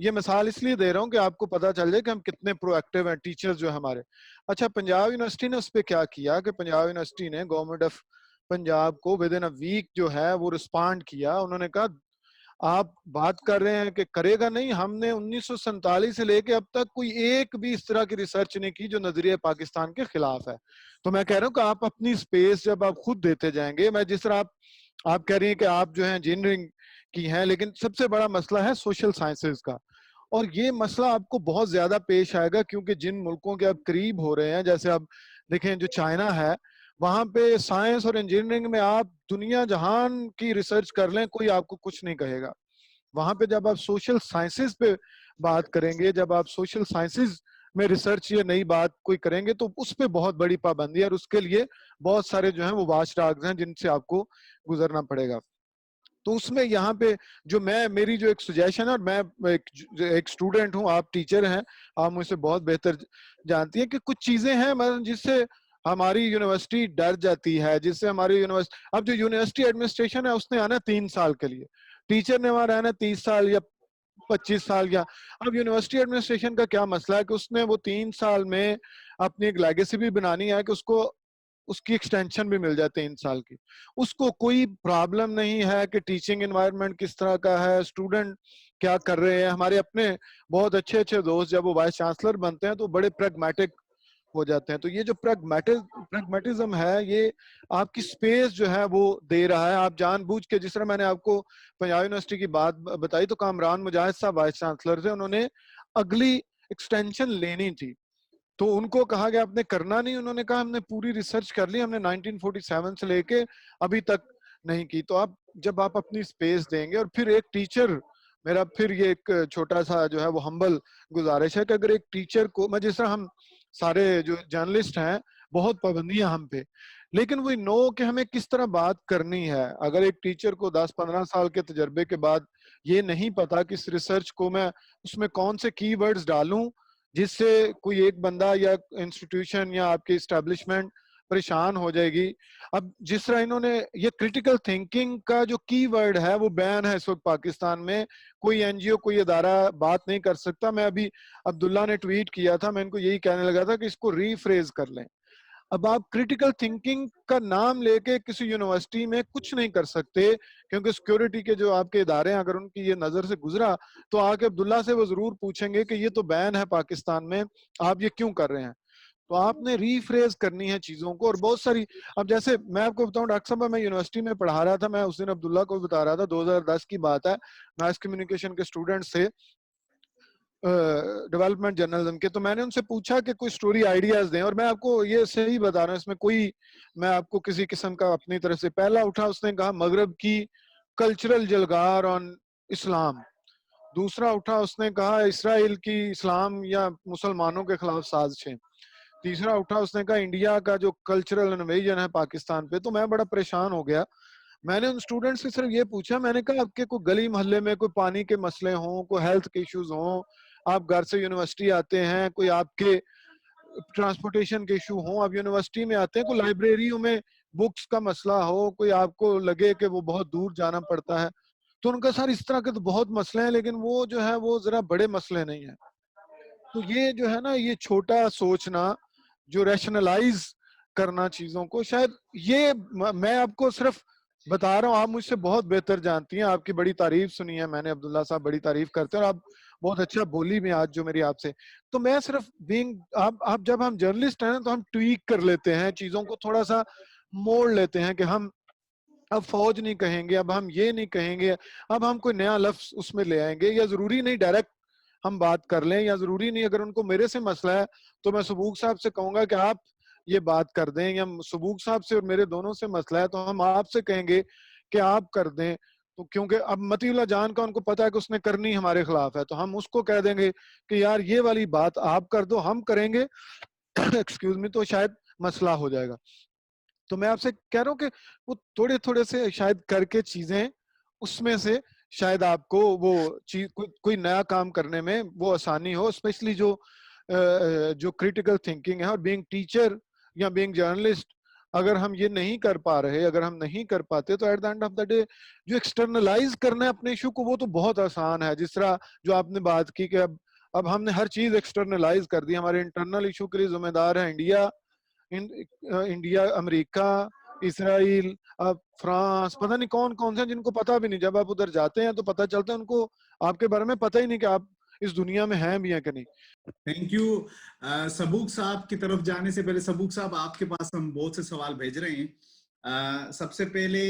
یہ مثال اس لیے دے رہا ہوں کہ آپ کو پتا چل جائے کہ ہم کتنے پرو ایکٹیو ہیں ٹیچرز جو ہمارے. اچھا پنجاب یونیورسٹی نے اس پہ کیا کیا کہ پنجاب یونیورسٹی نے گورنمنٹ آف پنجاب کو ود ان اے ویک جو ہے وہ رسپانڈ کیا. انہوں نے کہا آپ بات کر رہے ہیں کہ کرے گا نہیں, ہم نے 1947 سے لے کے اب تک کوئی ایک بھی اس طرح کی ریسرچ نہیں کی جو نظریہ پاکستان کے خلاف ہے. تو میں کہہ رہا ہوں کہ آپ اپنی سپیس جب آپ خود دیتے جائیں گے, میں جس طرح آپ کہہ رہی ہیں کہ آپ جو ہیں انجینئرنگ کی ہیں, لیکن سب سے بڑا مسئلہ ہے سوشل سائنسز کا, اور یہ مسئلہ آپ کو بہت زیادہ پیش آئے گا کیونکہ جن ملکوں کے آپ قریب ہو رہے ہیں, جیسے آپ دیکھیں جو چائنا ہے, وہاں پہ سائنس اور انجینئرنگ میں آپ دنیا جہان کی ریسرچ کر لیں کوئی آپ کو کچھ نہیں کہے گا. وہاں پہ جب آپ سوشل سائنسز پہ بات کریں گے, جب آپ سوشل سائنسز میں ریسرچ یا نئی بات کوئی کریں گے تو اس پہ بہت بڑی پابندی ہے, اور اس کے لیے بہت سارے جو ہیں وہ واچ ڈاگز ہیں جن سے آپ کو گزرنا پڑے گا. تو اس میں یہاں پہ جو میری جو ایک سجیشن ہے, اور میں ایک اسٹوڈنٹ ہوں, آپ ٹیچر ہیں, آپ مجھ سے بہت بہتر جانتی ہیں کہ کچھ چیزیں ہیں مثلا جس سے ہماری یونیورسٹی ڈر جاتی ہے, جس سے ہماری یونیورسٹی, اب جو یونیورسٹی ایڈمنسٹریشن ہے اس نے آنا 3 سال کے لیے, ٹیچر نے وہاں رہنا 30 سال یا 25 سال. یا اب یونیورسٹی ایڈمنسٹریشن کا کیا مسئلہ ہے کہ اس نے وہ 3 سال میں اپنی ایک لیگیسی بھی بنانی ہے کہ اس کو اس کی ایکسٹینشن بھی مل جائے 3 سال کی. اس کو کوئی پرابلم نہیں ہے کہ ٹیچنگ انوائرمنٹ کس طرح کا ہے, اسٹوڈنٹ کیا کر رہے ہیں. ہمارے اپنے بہت اچھے دوست جب وہ وائس چانسلر بنتے ہیں تو بڑے پریگمیٹک ہو جاتے ہیں. تو یہ جو پریگمیٹزم ہے یہ آپ کی سپیس جو ہے وہ دے رہا ہے. آپ جان بوجھ کے, جس طرح میں نے آپ کو پنجاب یونیورسٹی کی بات بتائی تو کامران مجاہد صاحب وائس چانسلر تھے, انہوں نے اگلی ایکسٹینشن لینی تھی تو ان کو کہا گیا آپ نے کرنا نہیں, انہوں نے کہا ہم نے پوری ریسرچ کر لی, ہم نے 1947 سے لے کے ابھی تک نہیں کی. تو آپ جب آپ اپنی سپیس دیں گے, اور پھر ایک ٹیچر, میرا پھر یہ ایک چھوٹا سا جو ہے وہ ہمبل گزارش ہے کہ اگر ایک ٹیچر کو, میں جس طرح ہم سارے جو جرنلسٹ ہیں بہت پابندیاں ہم پہ, لیکن وہ نو کہ ہمیں کس طرح بات کرنی ہے. اگر ایک ٹیچر کو 10-15 سال کے تجربے کے بعد یہ نہیں پتا کہ اس ریسرچ کو میں اس میں کون سے کی ورڈز ڈالوں جس سے کوئی ایک بندہ یا انسٹیٹیوشن یا آپ کی اسٹیبلشمنٹ پریشان ہو جائے گی. اب جس طرح انہوں نے یہ کریٹیکل تھنکنگ کا جو کی ورڈ ہے وہ بین ہے اس وقت پاکستان میں, کوئی این جی او کوئی ادارہ بات نہیں کر سکتا. میں ابھی عبداللہ نے ٹویٹ کیا تھا, میں ان کو یہی کہنے لگا تھا کہ اس کو ری فریز کر لیں. اب آپ کریٹیکل تھنکنگ کا نام لے کے کسی یونیورسٹی میں کچھ نہیں کر سکتے کیونکہ سیکیورٹی کے جو آپ کے ادارے ہیں اگر ان کی یہ نظر سے گزرا تو آ کے عبداللہ سے وہ ضرور پوچھیں گے کہ یہ تو بین ہے پاکستان میں, آپ یہ کیوں کر رہے ہیں. تو آپ نے ری فریز کرنی ہے چیزوں کو. اور بہت ساری, اب جیسے میں آپ کو بتاؤں ڈاکٹر صاحب, میں یونیورسٹی میں پڑھا رہا تھا, میں اس دن عبداللہ کو بتا رہا تھا 2010 کی بات ہے, ماس کمیونیکیشن کے اسٹوڈنٹس تھے ڈیولپمنٹ جرنلزم کے, تو میں نے ان سے پوچھا کہ کوئی سٹوری آئیڈیاز دیں, اور میں آپ کو یہ صحیح بتا رہا ہوں, اس میں کوئی میں آپ کو کسی قسم کا اپنی طرف سے, پہلا اٹھا اس نے کہا مغرب کی کلچرل جلگار آن اسلام, دوسرا اٹھا اس نے کہا اسرائیل کی اسلام یا مسلمانوں کے خلاف سازشیں, تیسرا اٹھا اس نے کہا انڈیا کا جو کلچرل انویژن ہے پاکستان پہ. تو میں بڑا پریشان ہو گیا, میں نے ان اسٹوڈنٹ سے صرف یہ پوچھا, میں نے کہا آپ کے کوئی گلی محلے میں کوئی پانی کے مسئلے ہوں, کوئی ہیلتھ کے ایشوز ہوں, آپ گھر سے یونیورسٹی آتے ہیں, کوئی آپ کے ٹرانسپورٹیشن کے ایشو ہوں, آپ یونیورسٹی میں آتے ہیں, کوئی لائبریریوں میں بکس کا مسئلہ ہو, کوئی آپ کو لگے کہ وہ بہت دور جانا پڑتا ہے, تو ان کا سر اس طرح کے تو بہت مسئلے ہیں لیکن وہ جو ہے وہ ذرا بڑے مسئلے نہیں ہیں. تو یہ جو ہے نا یہ چھوٹا سوچنا, جو ریشنلائز کرنا چیزوں کو, شاید یہ میں آپ کو صرف بتا رہا ہوں, آپ مجھ سے بہت بہتر جانتی ہیں, آپ کی بڑی تعریف سنی ہے میں نے, عبداللہ صاحب بڑی تعریف کرتے ہیں اور آپ بہت اچھا بولی بھی آج جو میری آپ سے. تو میں صرف آپ جب ہم جرنلسٹ ہیں تو ہم ٹویک کر لیتے ہیں چیزوں کو, تھوڑا سا موڑ لیتے ہیں کہ ہم اب فوج نہیں کہیں گے, اب ہم یہ نہیں کہیں گے, اب ہم کوئی نیا لفظ اس میں لے آئیں گے, یا ضروری نہیں ڈائریکٹ ہم بات کر لیں, یا ضروری نہیں اگر ان کو میرے سے مسئلہ ہے تو میں سبوق صاحب سے کہوں گا کہ آپ یہ بات کر دیں, یا سبوق صاحب سے اور میرے دونوں سے مسئلہ ہے تو ہم آپ سے کہیں گے کہ آپ کر دیں. تو کیونکہ اب متی اللہ جان کا ان کو پتا ہے کہ اس نے کرنی ہمارے خلاف ہے, تو ہم اس کو کہہ دیں گے کہ یار یہ والی بات آپ کر دو, ہم کریں گے ایکسکیوز می, تو شاید مسئلہ ہو جائے گا. تو میں آپ سے کہہ رہا ہوں کہ وہ تھوڑے تھوڑے سے شاید کر کے چیزیں, اس میں سے شاید آپ کو وہ چیز کوئی نیا کام کرنے میں وہ آسانی ہو, اسپیشلی جو کریٹیکل تھنکنگ ہے. اور بینگ ٹیچر یا بینگ جرنلسٹ, اگر ہم یہ نہیں کر پا رہے, اگر ہم نہیں کر پاتے, تو at the end of the day جو ایکسٹرنلائز کرنا ہے اپنے ایشو کو, وہ تو بہت آسان ہے. جس طرح جو آپ نے بات کی کہ اب ہم نے ہر چیز ایکسٹرنلائز کر دی, ہمارے انٹرنل ایشو کے لیے ذمہ دار ہے انڈیا, امریکہ, اسرائیل, اب فرانس, پتہ نہیں کون کون سے, جن کو پتہ بھی نہیں. جب آپ ادھر جاتے ہیں تو پتہ چلتا ہے ان کو آپ کے بارے میں پتہ ہی نہیں کہ آپ اس دنیا میں ہیں بھی ہیں کہ نہیں. Thank you. سبوق صاحب کی طرف جانے سے پہلے, سبوق صاحب آپ کے پاس ہم بہت سے سوال بھیج رہے ہیں. سب سے پہلے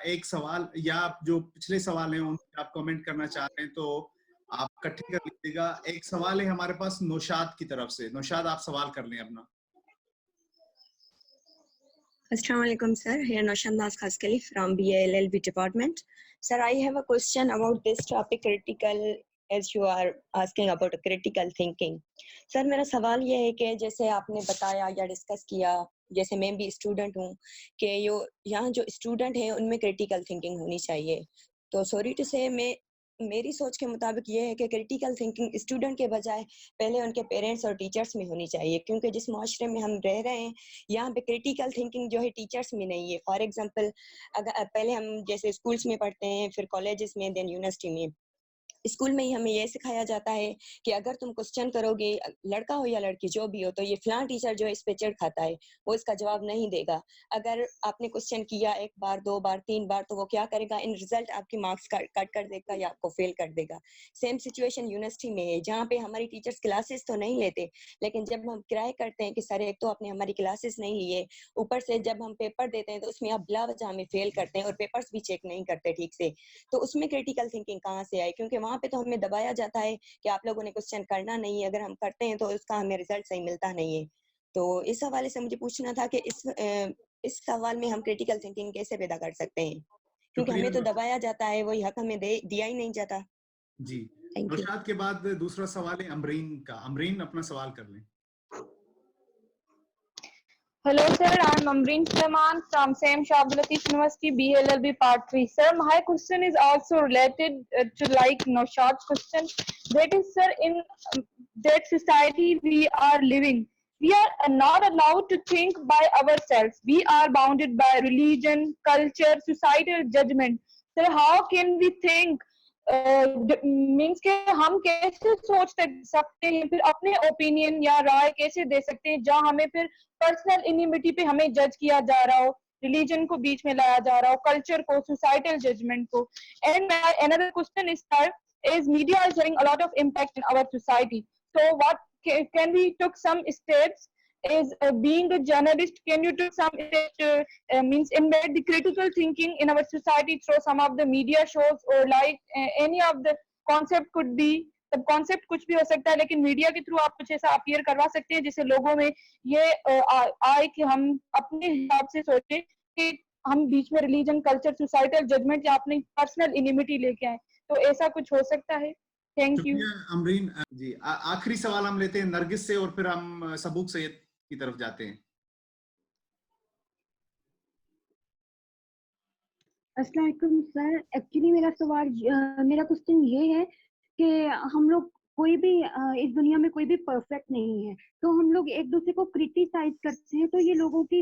ایک سوال, یا جو پچھلے سوال ہیں ان پہ آپ کمنٹ کرنا چاہ رہے ہیں تو آپ اکٹھے کر لیجیے گا. ایک سوال ہے ہمارے پاس نوشاد کی طرف سے. نوشاد, آپ سوال کر لیں اپنا. Assalamu alaikum, sir. Here Noshad Naz Khaskali from BALLB department. Sir, I have a question about this topic, critical, as you are asking about critical thinking. Sir, میرا سوال یہ ہے کہ جیسے آپ نے بتایا یا ڈسکس کیا, جیسے میں بھی اسٹوڈنٹ ہوں, کہ یہاں جو اسٹوڈنٹ ہیں ان میں کریٹیکل تھنکنگ ہونی چاہیے. تو سوری ٹو سے میری سوچ کے مطابق یہ ہے کہ کریٹیکل تھنکنگ اسٹوڈنٹ کے بجائے پہلے ان کے پیرنٹس اور ٹیچرس میں ہونی چاہیے, کیونکہ جس معاشرے میں ہم رہ رہے ہیں یہاں پہ کریٹیکل تھنکنگ جو ہے ٹیچرس میں نہیں ہے. فار ایگزامپل, اگر پہلے ہم جیسے اسکولس میں پڑھتے ہیں, پھر کالجز میں, دین یونیورسٹی میں, اسکول میں ہی ہمیں یہ سکھایا جاتا ہے کہ اگر تم کوسچن کرو گے, لڑکا ہو یا لڑکی جو بھی ہو, تو یہ فلاں ٹیچر جو ہے اس پہ چڑھ کھاتا ہے, وہ اس کا جواب نہیں دے گا. اگر آپ نے کوسچن کیا 1 بار 2 بار 3 بار, تو وہ کیا کرے گا, ان ریزلٹ آپ کی مارکس کٹ کر دے گا یا آپ کو فیل کر دے گا. سیم سچویشن یونیورسٹی میں ہے, جہاں پہ ہماری ٹیچرس کلاسز تو نہیں لیتے, لیکن جب ہم ٹرائی کرتے ہیں کہ سر ایک تو آپ نے ہماری کلاسز نہیں لیے, اوپر سے جب ہم پیپر دیتے ہیں تو اس میں آپ بلا وجہ ہمیں فیل کرتے ہیں اور پیپرز بھی چیک نہیں کرتے ٹھیک سے, تو اس میں کریٹیکل تھنکنگ کہاں سے آئی؟ کیونکہ وہاں پہ تو ہمیں دبایا جاتا ہے کہ آپ لوگوں نے کوسچن کرنا نہیں ہے, اگر ہم کرتے ہیں تو اس کا ہمیں ریزلٹ صحیح ملتا نہیں ہے. تو اس حوالے سے مجھے پوچھنا تھا کہ اس سوال میں ہم کریٹیکل تھنکنگ کیسے پیدا کر سکتے ہیں, کیونکہ ہمیں تو دبایا جاتا ہے, وہی حق ہمیں دیا ہی نہیں جاتا. جی, نوشاد کے بعد دوسرا سوال ہے امرین کا. امرین, اپنا سوال کر لیں. Hello sir, I am Amreen Sulaiman from same Shah Abdul Latif University, BLLB Part 3. Sir, my question is also related to like Noshad's question. That is, sir, in that society we are living, we are not allowed to think by ourselves. We are bounded by religion, culture, societal judgment. Sir, how can we think? Means کہ ہم کیسے سوچ سکتے ہیں, پھر اپنے اوپینین یا رائے کیسے دے سکتے ہیں جہاں ہمیں پھر پرسنل انیمیٹی پہ ہمیں جج کیا جا رہا ہو, ریلیجن کو بیچ میں لایا جا رہا ہو, کلچر کو, سوسائٹل ججمنٹ کو. And another question is, sir, is media is having a lot of impact in our society. So what can we took some steps, is being a journalist, can you take some steps means embed the critical thinking in our society through some of the media shows, or like any of the concept could be, sub concept کچھ بھی ہو سکتا ہے, لیکن میڈیا کے تھرو آپ کچھ ایسا اپیئر کروا سکتے ہیں جس سے لوگوں میں یہ آئے کہ ہم اپنے حساب سے سوچیں کہ ہم بیچ میں ریلیجن, کلچر, سوسائٹل ججمنٹ یا اپنی پرسنل انیمیٹی لے کے آئیں. تو ایسا کچھ ہو سکتا ہے. Thank you. امرین جی, آخری سوال ہم لیتے ہیں نرگس سے, اور پھر ہم سبوق سید کی طرف جاتے ہیں. السلام علیکم سر. ایکچولی میرا کوسچن یہ ہے کہ ہم لوگ کوئی بھی اس دنیا میں کوئی بھی پرفیکٹ نہیں ہے, تو ہم لوگ ایک دوسرے کو کریٹیسائز کرتے ہیں, تو یہ لوگوں کی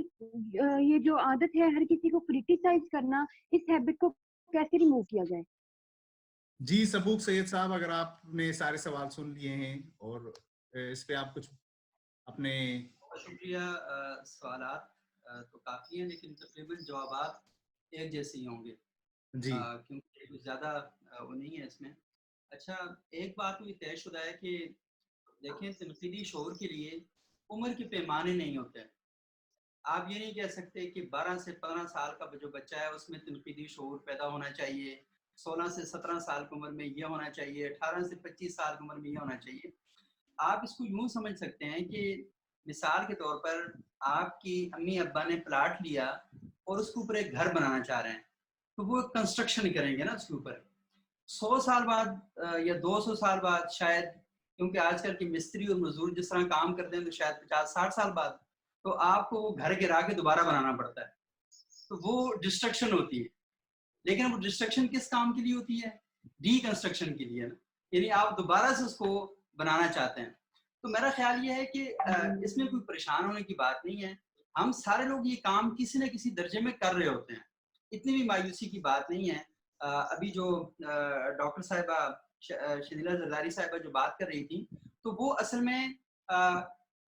یہ جو عادت ہے ہر کسی کو کریٹیسائز کرنا, اس ہیبٹ کو کیسے ریموو کیا جائے؟ جی سبوق سید صاحب, اگر آپ نے سارے سوال سن لیے ہیں اور اس پہ آپ کچھ اپنے. شکریہ. سوالات تو کافی ہیں, لیکن تقریباً جوابات ایک جیسے ہی ہوں گے جی, کیونکہ کچھ زیادہ وہ نہیں ہے اس میں. اچھا, ایک بات تو یہ طے شدہ ہے کہ دیکھیں, تنقیدی شعور کے لیے عمر کے پیمانے نہیں ہوتے. آپ یہ نہیں کہہ سکتے کہ 12 سے 15 سال کا جو بچہ ہے اس میں تنقیدی شعور پیدا ہونا چاہیے, 16 سے 17 سال کی عمر میں یہ ہونا چاہیے, 18 سے 25 سال کی عمر میں یہ ہونا چاہیے. آپ اس کو یوں سمجھ سکتے ہیں کہ مثال کے طور پر آپ کی امی ابا نے پلاٹ لیا اور اس کے اوپر ایک گھر بنانا چاہ رہے ہیں, تو وہ کنسٹرکشن کریں گے نا اس کے اوپر. 100 سال بعد یا 200 سال بعد شاید, کیونکہ آج کل کے مستری اور مزدور جس طرح کام کرتے ہیں, تو شاید 50-60 سال بعد تو آپ کو وہ گھر گرا کے دوبارہ بنانا پڑتا ہے. تو وہ ڈسٹرکشن ہوتی ہے, لیکن وہ ڈسٹرکشن کس کام کے لیے ہوتی ہے؟ ری کنسٹرکشن کے لیے نا, یعنی آپ دوبارہ سے اس کو بنانا چاہتے ہیں. تو میرا خیال یہ ہے کہ اس میں کوئی پریشان ہونے کی بات نہیں ہے. ہم سارے لوگ یہ کام کسی نہ کسی درجے میں کر رہے ہوتے ہیں. اتنی بھی مایوسی کی بات نہیں ہے. ابھی جو ڈاکٹر صاحبہ شدیلہ زرداری صاحبہ جو بات کر رہی تھی, تو وہ اصل میں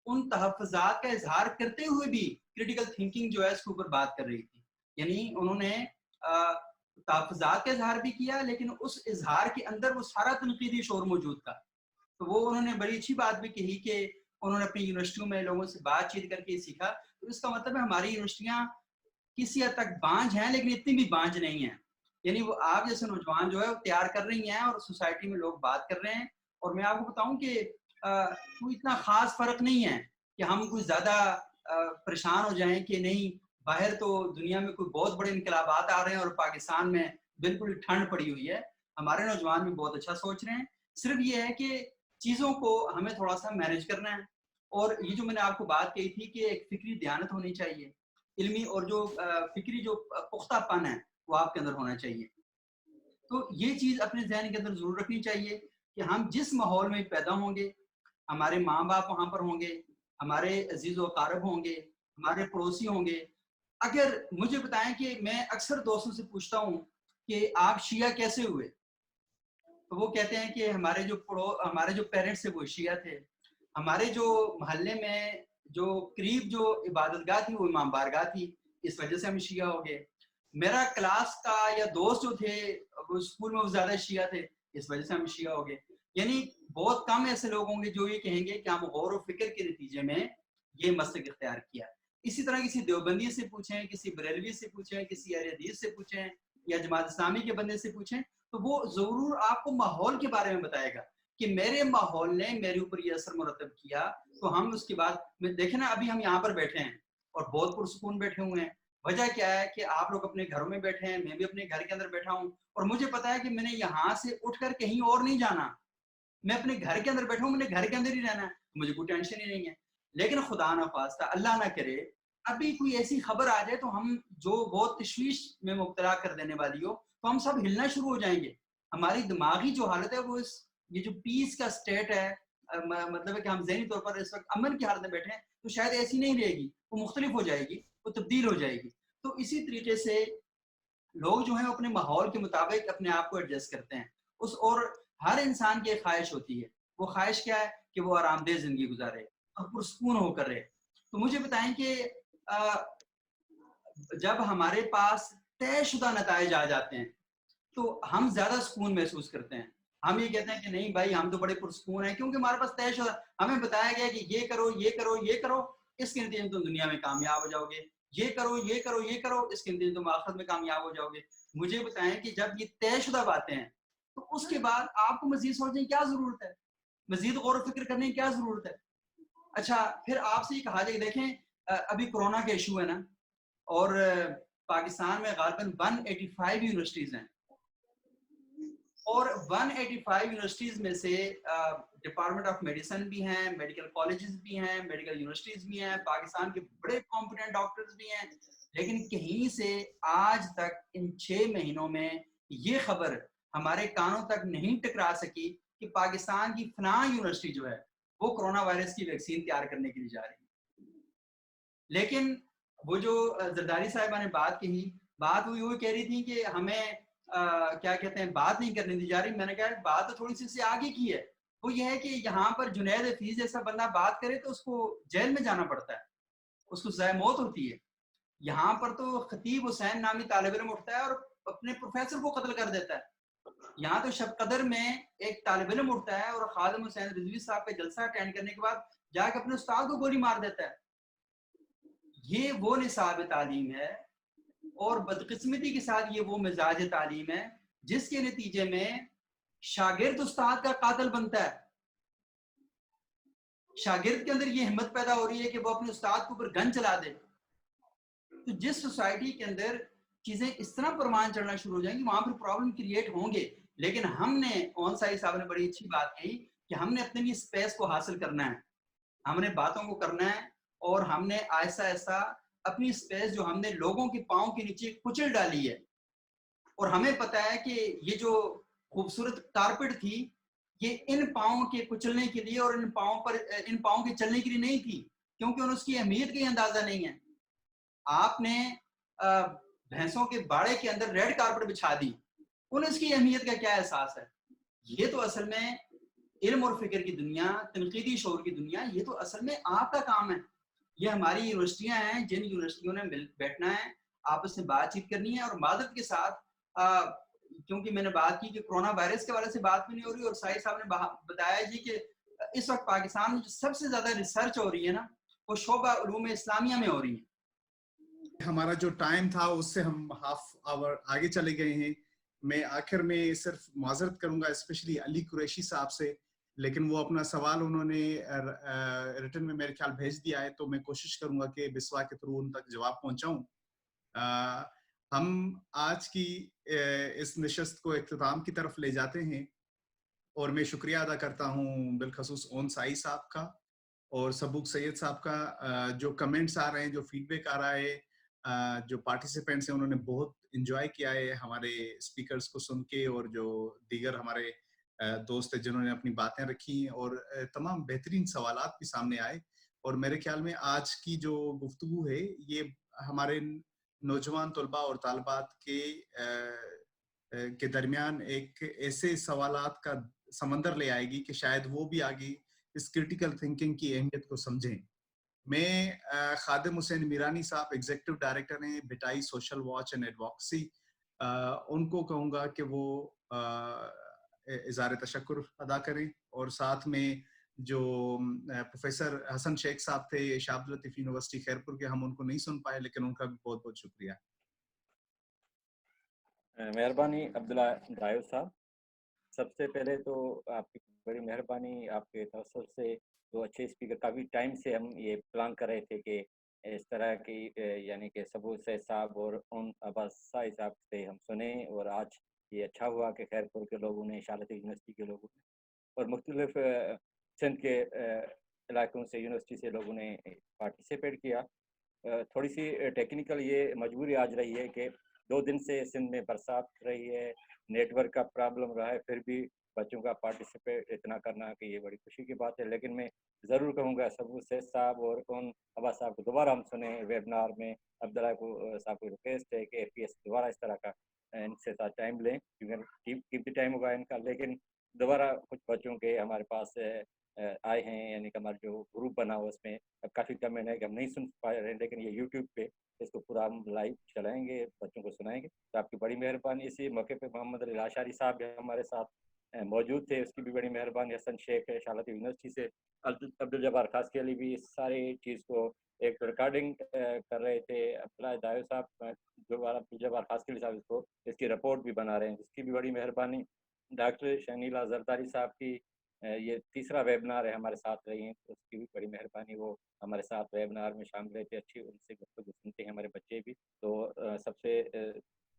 ان تحفظات کا اظہار کرتے ہوئے بھی کریٹیکل تھنکنگ جو ہے اس کے اوپر بات کر رہی تھی. یعنی انہوں نے تحفظات کا اظہار بھی کیا, لیکن اس اظہار کے اندر وہ سارا تنقیدی شور موجود تھا. تو وہ انہوں نے بڑی اچھی بات بھی کہی کہ انہوں نے اپنی یونیورسٹیوں میں لوگوں سے بات چیت کر کے سیکھا. تو اس کا مطلب ہے ہماری یونیورسٹیاں کسی حد تک بانجھ ہیں, لیکن اتنی بھی بانجھ نہیں ہیں. یعنی وہ آپ جیسے نوجوان جو ہے وہ تیار کر رہی ہیں اور سوسائٹی میں لوگ بات کر رہے ہیں. اور میں آپ کو بتاؤں کہ کوئی اتنا خاص فرق نہیں ہے کہ ہم کوئی زیادہ پریشان ہو جائیں کہ نہیں باہر تو دنیا میں کوئی بہت بڑے انقلابات آ رہے ہیں اور پاکستان میں بالکل ٹھنڈ پڑی ہوئی ہے. ہمارے نوجوان بھی بہت اچھا سوچ رہے ہیں. صرف یہ ہے کہ چیزوں کو ہمیں تھوڑا سا مینیج کرنا ہے. اور یہ جو میں نے آپ کو بات کہی تھی کہ ایک فکری دیانت ہونی چاہیے, علمی اور جو فکری جو پختہ پن ہے وہ آپ کے اندر ہونا چاہیے. تو یہ چیز اپنے ذہن کے اندر ضرور رکھنی چاہیے کہ ہم جس ماحول میں پیدا ہوں گے, ہمارے ماں باپ وہاں پر ہوں گے, ہمارے عزیز و اقارب ہوں گے, ہمارے پڑوسی ہوں گے. اگر مجھے بتائیں کہ میں اکثر دوستوں سے پوچھتا ہوں کہ آپ شیعہ کیسے ہوئے, تو وہ کہتے ہیں کہ ہمارے جو پیرنٹس تھے وہ شیعہ تھے, ہمارے جو محلے میں جو قریب جو عبادت گاہ تھی وہ امام بارگاہ تھی, اس وجہ سے ہم شیعہ ہو گئے. میرا کلاس کا یا دوست جو تھے وہ اسکول میں وہ زیادہ شیعہ تھے, اس وجہ سے ہم شیعہ ہو گئے. یعنی بہت کم ایسے لوگ ہوں گے جو یہ کہیں گے کہ ہم غور و فکر کے نتیجے میں یہ مسلک اختیار کیا. اسی طرح کسی دیوبندی سے پوچھیں, کسی بریلوی سے پوچھیں, کسی اہل حدیث سے پوچھیں یا جماعت اسلامی کے بندے سے پوچھیں, تو وہ ضرور آپ کو ماحول کے بارے میں بتائے گا کہ میرے ماحول نے میرے اوپر یہ اثر مرتب کیا. تو ہم اس کے بعد میں دیکھیں نا, ابھی ہم یہاں پر بیٹھے ہیں اور بہت پرسکون بیٹھے ہوئے ہیں. وجہ کیا ہے کہ آپ لوگ اپنے گھروں میں بیٹھے ہیں, میں بھی اپنے گھر کے اندر بیٹھا ہوں, اور مجھے پتا ہے کہ میں نے یہاں سے اٹھ کر کہیں اور نہیں جانا, میں اپنے گھر کے اندر بیٹھا ہوں, میں نے گھر کے اندر ہی رہنا ہے, مجھے کوئی ٹینشن ہی نہیں ہے. لیکن خدا نہ خواستہ اللہ نہ کرے ابھی کوئی ایسی خبر آ جائے تو ہم جو بہت تشویش میں مبتلا کر دینے والی ہو, تو ہم سب ہلنا شروع ہو جائیں گے. ہماری دماغی جو حالت ہے وہ یہ جو پیس کا سٹیٹ ہے, مطلب ہے کہ ہم ذہنی طور پر اس وقت امن کی حالت میں بیٹھے ہیں, تو شاید ایسی نہیں رہے گی, وہ مختلف ہو جائے گی, وہ تبدیل ہو جائے گی. تو اسی طریقے سے لوگ جو ہیں اپنے ماحول کے مطابق اپنے آپ کو ایڈجسٹ کرتے ہیں. اور ہر انسان کی ایک خواہش ہوتی ہے, وہ خواہش کیا ہے کہ وہ آرام دہ زندگی گزارے اور پرسکون ہو کر رہے. تو مجھے بتائیں کہ جب ہمارے پاس طے شدہ نتائج آ جاتے ہیں تو ہم زیادہ سکون محسوس کرتے ہیں. ہم یہ کہتے ہیں کہ نہیں بھائی ہم تو بڑے پرسکون ہیں, کیونکہ ہمارے پاس طے شدہ, ہمیں بتایا گیا کہ یہ کرو یہ کرو یہ کرو, اس کے نتیجے میں تم دنیا میں کامیاب ہو جاؤ گے, یہ کرو یہ کرو یہ کرو, اس کے نتیجے میں تم آخرت میں کامیاب ہو جاؤ گے. مجھے بتائیں کہ جب یہ طے شدہ باتیں ہیں تو اس کے بعد آپ کو مزید سوچنے کی کیا ضرورت ہے, مزید غور و فکر کرنے کی کیا ضرورت ہے. اچھا پھر آپ سے یہ کہا جائے کہ دیکھیں ابھی کورونا کا ایشو ہے نا, اور پاکستان میں غالباً 185 یونیورسٹیز ہیں, اور 185 یونیورسٹیز میں سے ڈپارٹمنٹ آف میڈیسن بھی ہیں, میڈیکل کالجز بھی ہیں, میڈیکل یونیورسٹیز بھی ہیں, پاکستان کے بڑے کمپیٹنٹ ڈاکٹرز بھی ہیں. لیکن کہیں سے آج تک ان 6 مہینوں میں یہ خبر ہمارے کانوں تک نہیں ٹکرا سکی کہ پاکستان کی فلاں یونیورسٹی جو ہے وہ کرونا وائرس کی ویکسین تیار کرنے کے لیے جا رہی ہے. لیکن وہ جو زرداری صاحبہ نے بات کہی, بات وہ کہہ رہی تھی کہ ہمیں کیا کہتے ہیں بات نہیں کرنے دی جا رہی. میں نے کہا بات تو تھوڑی سی سے آگے کی ہے, وہ یہ ہے کہ یہاں پر جنید حفیظ جیسا بندہ بات کرے تو اس کو جیل میں جانا پڑتا ہے, اس کو سزائے موت ہوتی ہے. یہاں پر تو خطیب حسین نامی طالب علم اٹھتا ہے اور اپنے پروفیسر کو قتل کر دیتا ہے. یہاں تو شب قدر میں ایک طالب علم اٹھتا ہے اور خادم حسین رضوی صاحب کا جلسہ اٹینڈ کرنے کے بعد جا کے اپنے استاد کو گولی مار دیتا ہے. یہ وہ نصاب تعلیم ہے اور بدقسمتی کے ساتھ یہ وہ مزاج تعلیم ہے جس کے نتیجے میں شاگرد استاد کا قاتل بنتا ہے. شاگرد کے اندر یہ ہمت پیدا ہو رہی ہے کہ وہ اپنے استاد کے اوپر گن چلا دے. تو جس سوسائٹی کے اندر چیزیں اس طرح پرمان چڑھنا شروع ہو جائیں گی وہاں پر پرابلم کریٹ ہوں گے. لیکن ہم نے اون سائی صاحب نے بڑی اچھی بات کہی کہ ہم نے اپنے لیے اسپیس کو حاصل کرنا ہے, ہم نے باتوں کو کرنا ہے, اور ہم نے ایسا ایسا اپنی اسپیس جو ہم نے لوگوں کے پاؤں کے نیچے کچل ڈالی ہے. اور ہمیں پتا ہے کہ یہ جو خوبصورت کارپٹ تھی یہ ان پاؤں کے کچلنے کے لیے اور ان پاؤں کے چلنے کے لیے نہیں تھی, کیونکہ ان اس کی اہمیت کا اندازہ نہیں ہے. آپ نے بھینسوں کے باڑے کے اندر ریڈ کارپٹ بچھا دی, انہیں اس کی اہمیت کا کیا احساس ہے؟ یہ تو اصل میں علم اور فکر کی دنیا, تنقیدی شعور کی دنیا, یہ تو اصل میں آپ کا کام ہے. یہ ہماری یونیورسٹیاں ہیں جن یونیورسٹیوں نے بیٹھنا ہے, آپس میں بات چیت کرنی ہے, اور معذرت کے ساتھ کیونکہ میں نے بات کی کہ کرونا وائرس کے حوالے سے بات بھی نہیں ہو رہی, اور ساحل صاحب نے بتایا جی کہ اس وقت پاکستان میں جو سب سے زیادہ ریسرچ ہو رہی ہے نا, وہ شعبہ علوم اسلامیہ میں ہو رہی ہے. ہمارا جو ٹائم تھا اس سے ہم ہاف آور آگے چلے گئے ہیں. میں آخر میں صرف معذرت کروں گا اسپیشلی علی قریشی صاحب سے, لیکن وہ اپنا سوال انہوں نے ریٹن میں میرے خیال بھیج دیا ہے, تو میں کوشش کروں گا کہ بسوا کے تھرو ان تک جواب پہنچاؤں. ہم آج کی اس نشست کو اختتام کی طرف لے جاتے ہیں, اور میں شکریہ ادا کرتا ہوں بالخصوص اون سائی صاحب کا اور سبوک سید صاحب کا. جو کمنٹس آ رہے ہیں, جو فیڈ بیک آ رہا ہے, جو پارٹیسپینٹس ہیں انہوں نے بہت انجوائے کیا ہے ہمارے اسپیکرز کو سن کے, اور جو دیگر ہمارے دوست ہیں جنہوں نے اپنی باتیں رکھی, اور تمام بہترین سوالات بھی سامنے آئے. اور میرے خیال میں آج کی جو گفتگو ہے یہ ہمارے نوجوان طلباء اور طالبات کے درمیان ایک ایسے سوالات کا سمندر لے آئے گی کہ شاید وہ بھی آگے اس کرٹیکل تھنکنگ کی اہمیت کو سمجھیں. میں خادم حسین میرانی صاحب ایگزیکٹو ڈائریکٹر ہیں بھٹائی سوشل واچ اینڈ ایڈوکسی, ان کو کہوں گا کہ وہ اظہار تشکر ادا کریں, اور ساتھ میں جو پروفیسر حسن شیخ صاحب تھے شاہ عبد اللطیف یونیورسٹی خیرپور کے, ہم ان کو نہیں سن پائے, لیکن ان کا بھی بہت بہت شکریہ. مہربانی عبداللہ دایو صاحب. سب سے پہلے تو آپ کی بڑی مہربانی, آپ کے توسط سے دو اچھے اسپیکر, کافی ٹائم سے ہم یہ پلان کر رہے تھے کہ اس طرح کی یعنی کہ سبوت سید صاحب اور ان عباس سائی صاحب سے ہم سنیں, اور آج یہ اچھا ہوا کہ خیرپور کے لوگوں نے, شالت یونیورسٹی کے لوگوں نے, اور مختلف سندھ کے علاقوں سے یونیورسٹی سے لوگوں نے پارٹیسپیٹ کیا. تھوڑی سی ٹیکنیکل یہ مجبوری آج رہی ہے کہ 2 دن سے سندھ میں برسات رہی ہے, نیٹ ورک کا پرابلم رہا ہے, پھر بھی بچوں کا پارٹیسپیٹ اتنا کرنا کہ یہ بڑی خوشی کی بات ہے. لیکن میں ضرور کہوں گا سبو سید صاحب اور کون عباس صاحب کو دوبارہ ہم سنیں ویبنار میں. عبداللہ کو صاحب کو ریکویسٹ ہے کہ APS دوبارہ اس طرح کا ان سے ساتھ ٹائم لیں, کیونکہ قیمتی ٹائم ہوگا ان کا. لیکن دوبارہ کچھ بچوں کے ہمارے پاس آئے ہیں, یعنی کہ ہمارا جو گروپ بنا ہوا اس میں کافی کمنٹ ہے کہ ہم نہیں سن پا رہے ہیں, لیکن یہ یوٹیوب پہ اس کو پورا ہم لائیو چلائیں گے, بچوں کو سنائیں گے. تو آپ کی بڑی مہربانی. اسی موقع پہ محمد علی لاشاری صاحب بھی ہمارے ساتھ موجود تھے, اس کی بھی بڑی مہربانی. حسن شیخ شالت یونیورسٹی سے, عبدالجبار خاص علی بھی اس ساری چیز کو ایک ریکارڈنگ کر رہے تھے. عبداللہ دایو صاحب جو عبدالجبار خاص علی صاحب اس کی رپورٹ بھی بنا رہے ہیں, جس کی بھی بڑی مہربانی. ڈاکٹر شنیلا زرداری صاحب کی یہ تیسرا ویبنار ہے, ہمارے ساتھ رہی ہیں, تو اس کی بھی بڑی مہربانی. وہ ہمارے ساتھ ویبنار میں شامل رہتے, اچھی ان سے گفتگو سنتے ہیں ہمارے بچے بھی. تو سب سے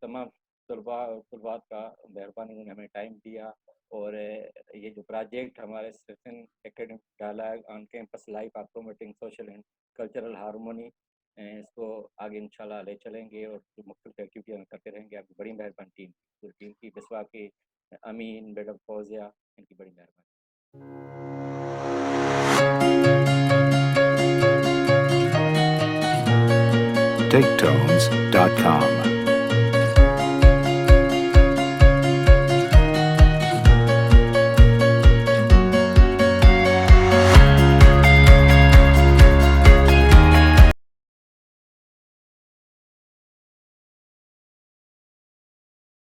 تمام طلباء اور طلبات کا مہربانی, انہوں نے ہمیں ٹائم دیا. اور یہ جو پروجیکٹ ہمارے session academic dialogue on campus life of promoting social and cultural harmony, اس کو آگے انشاءاللہ لے چلیں گے, اور جو مختلف ایکٹیویٹی ہم کرتے رہیں گے. آپ کی بڑی مہربانی ٹیم, پوری ٹیم کی, بسوا کی امین, بیگم فوزیہ, ان کی بڑی مہربانی. TakeTones.com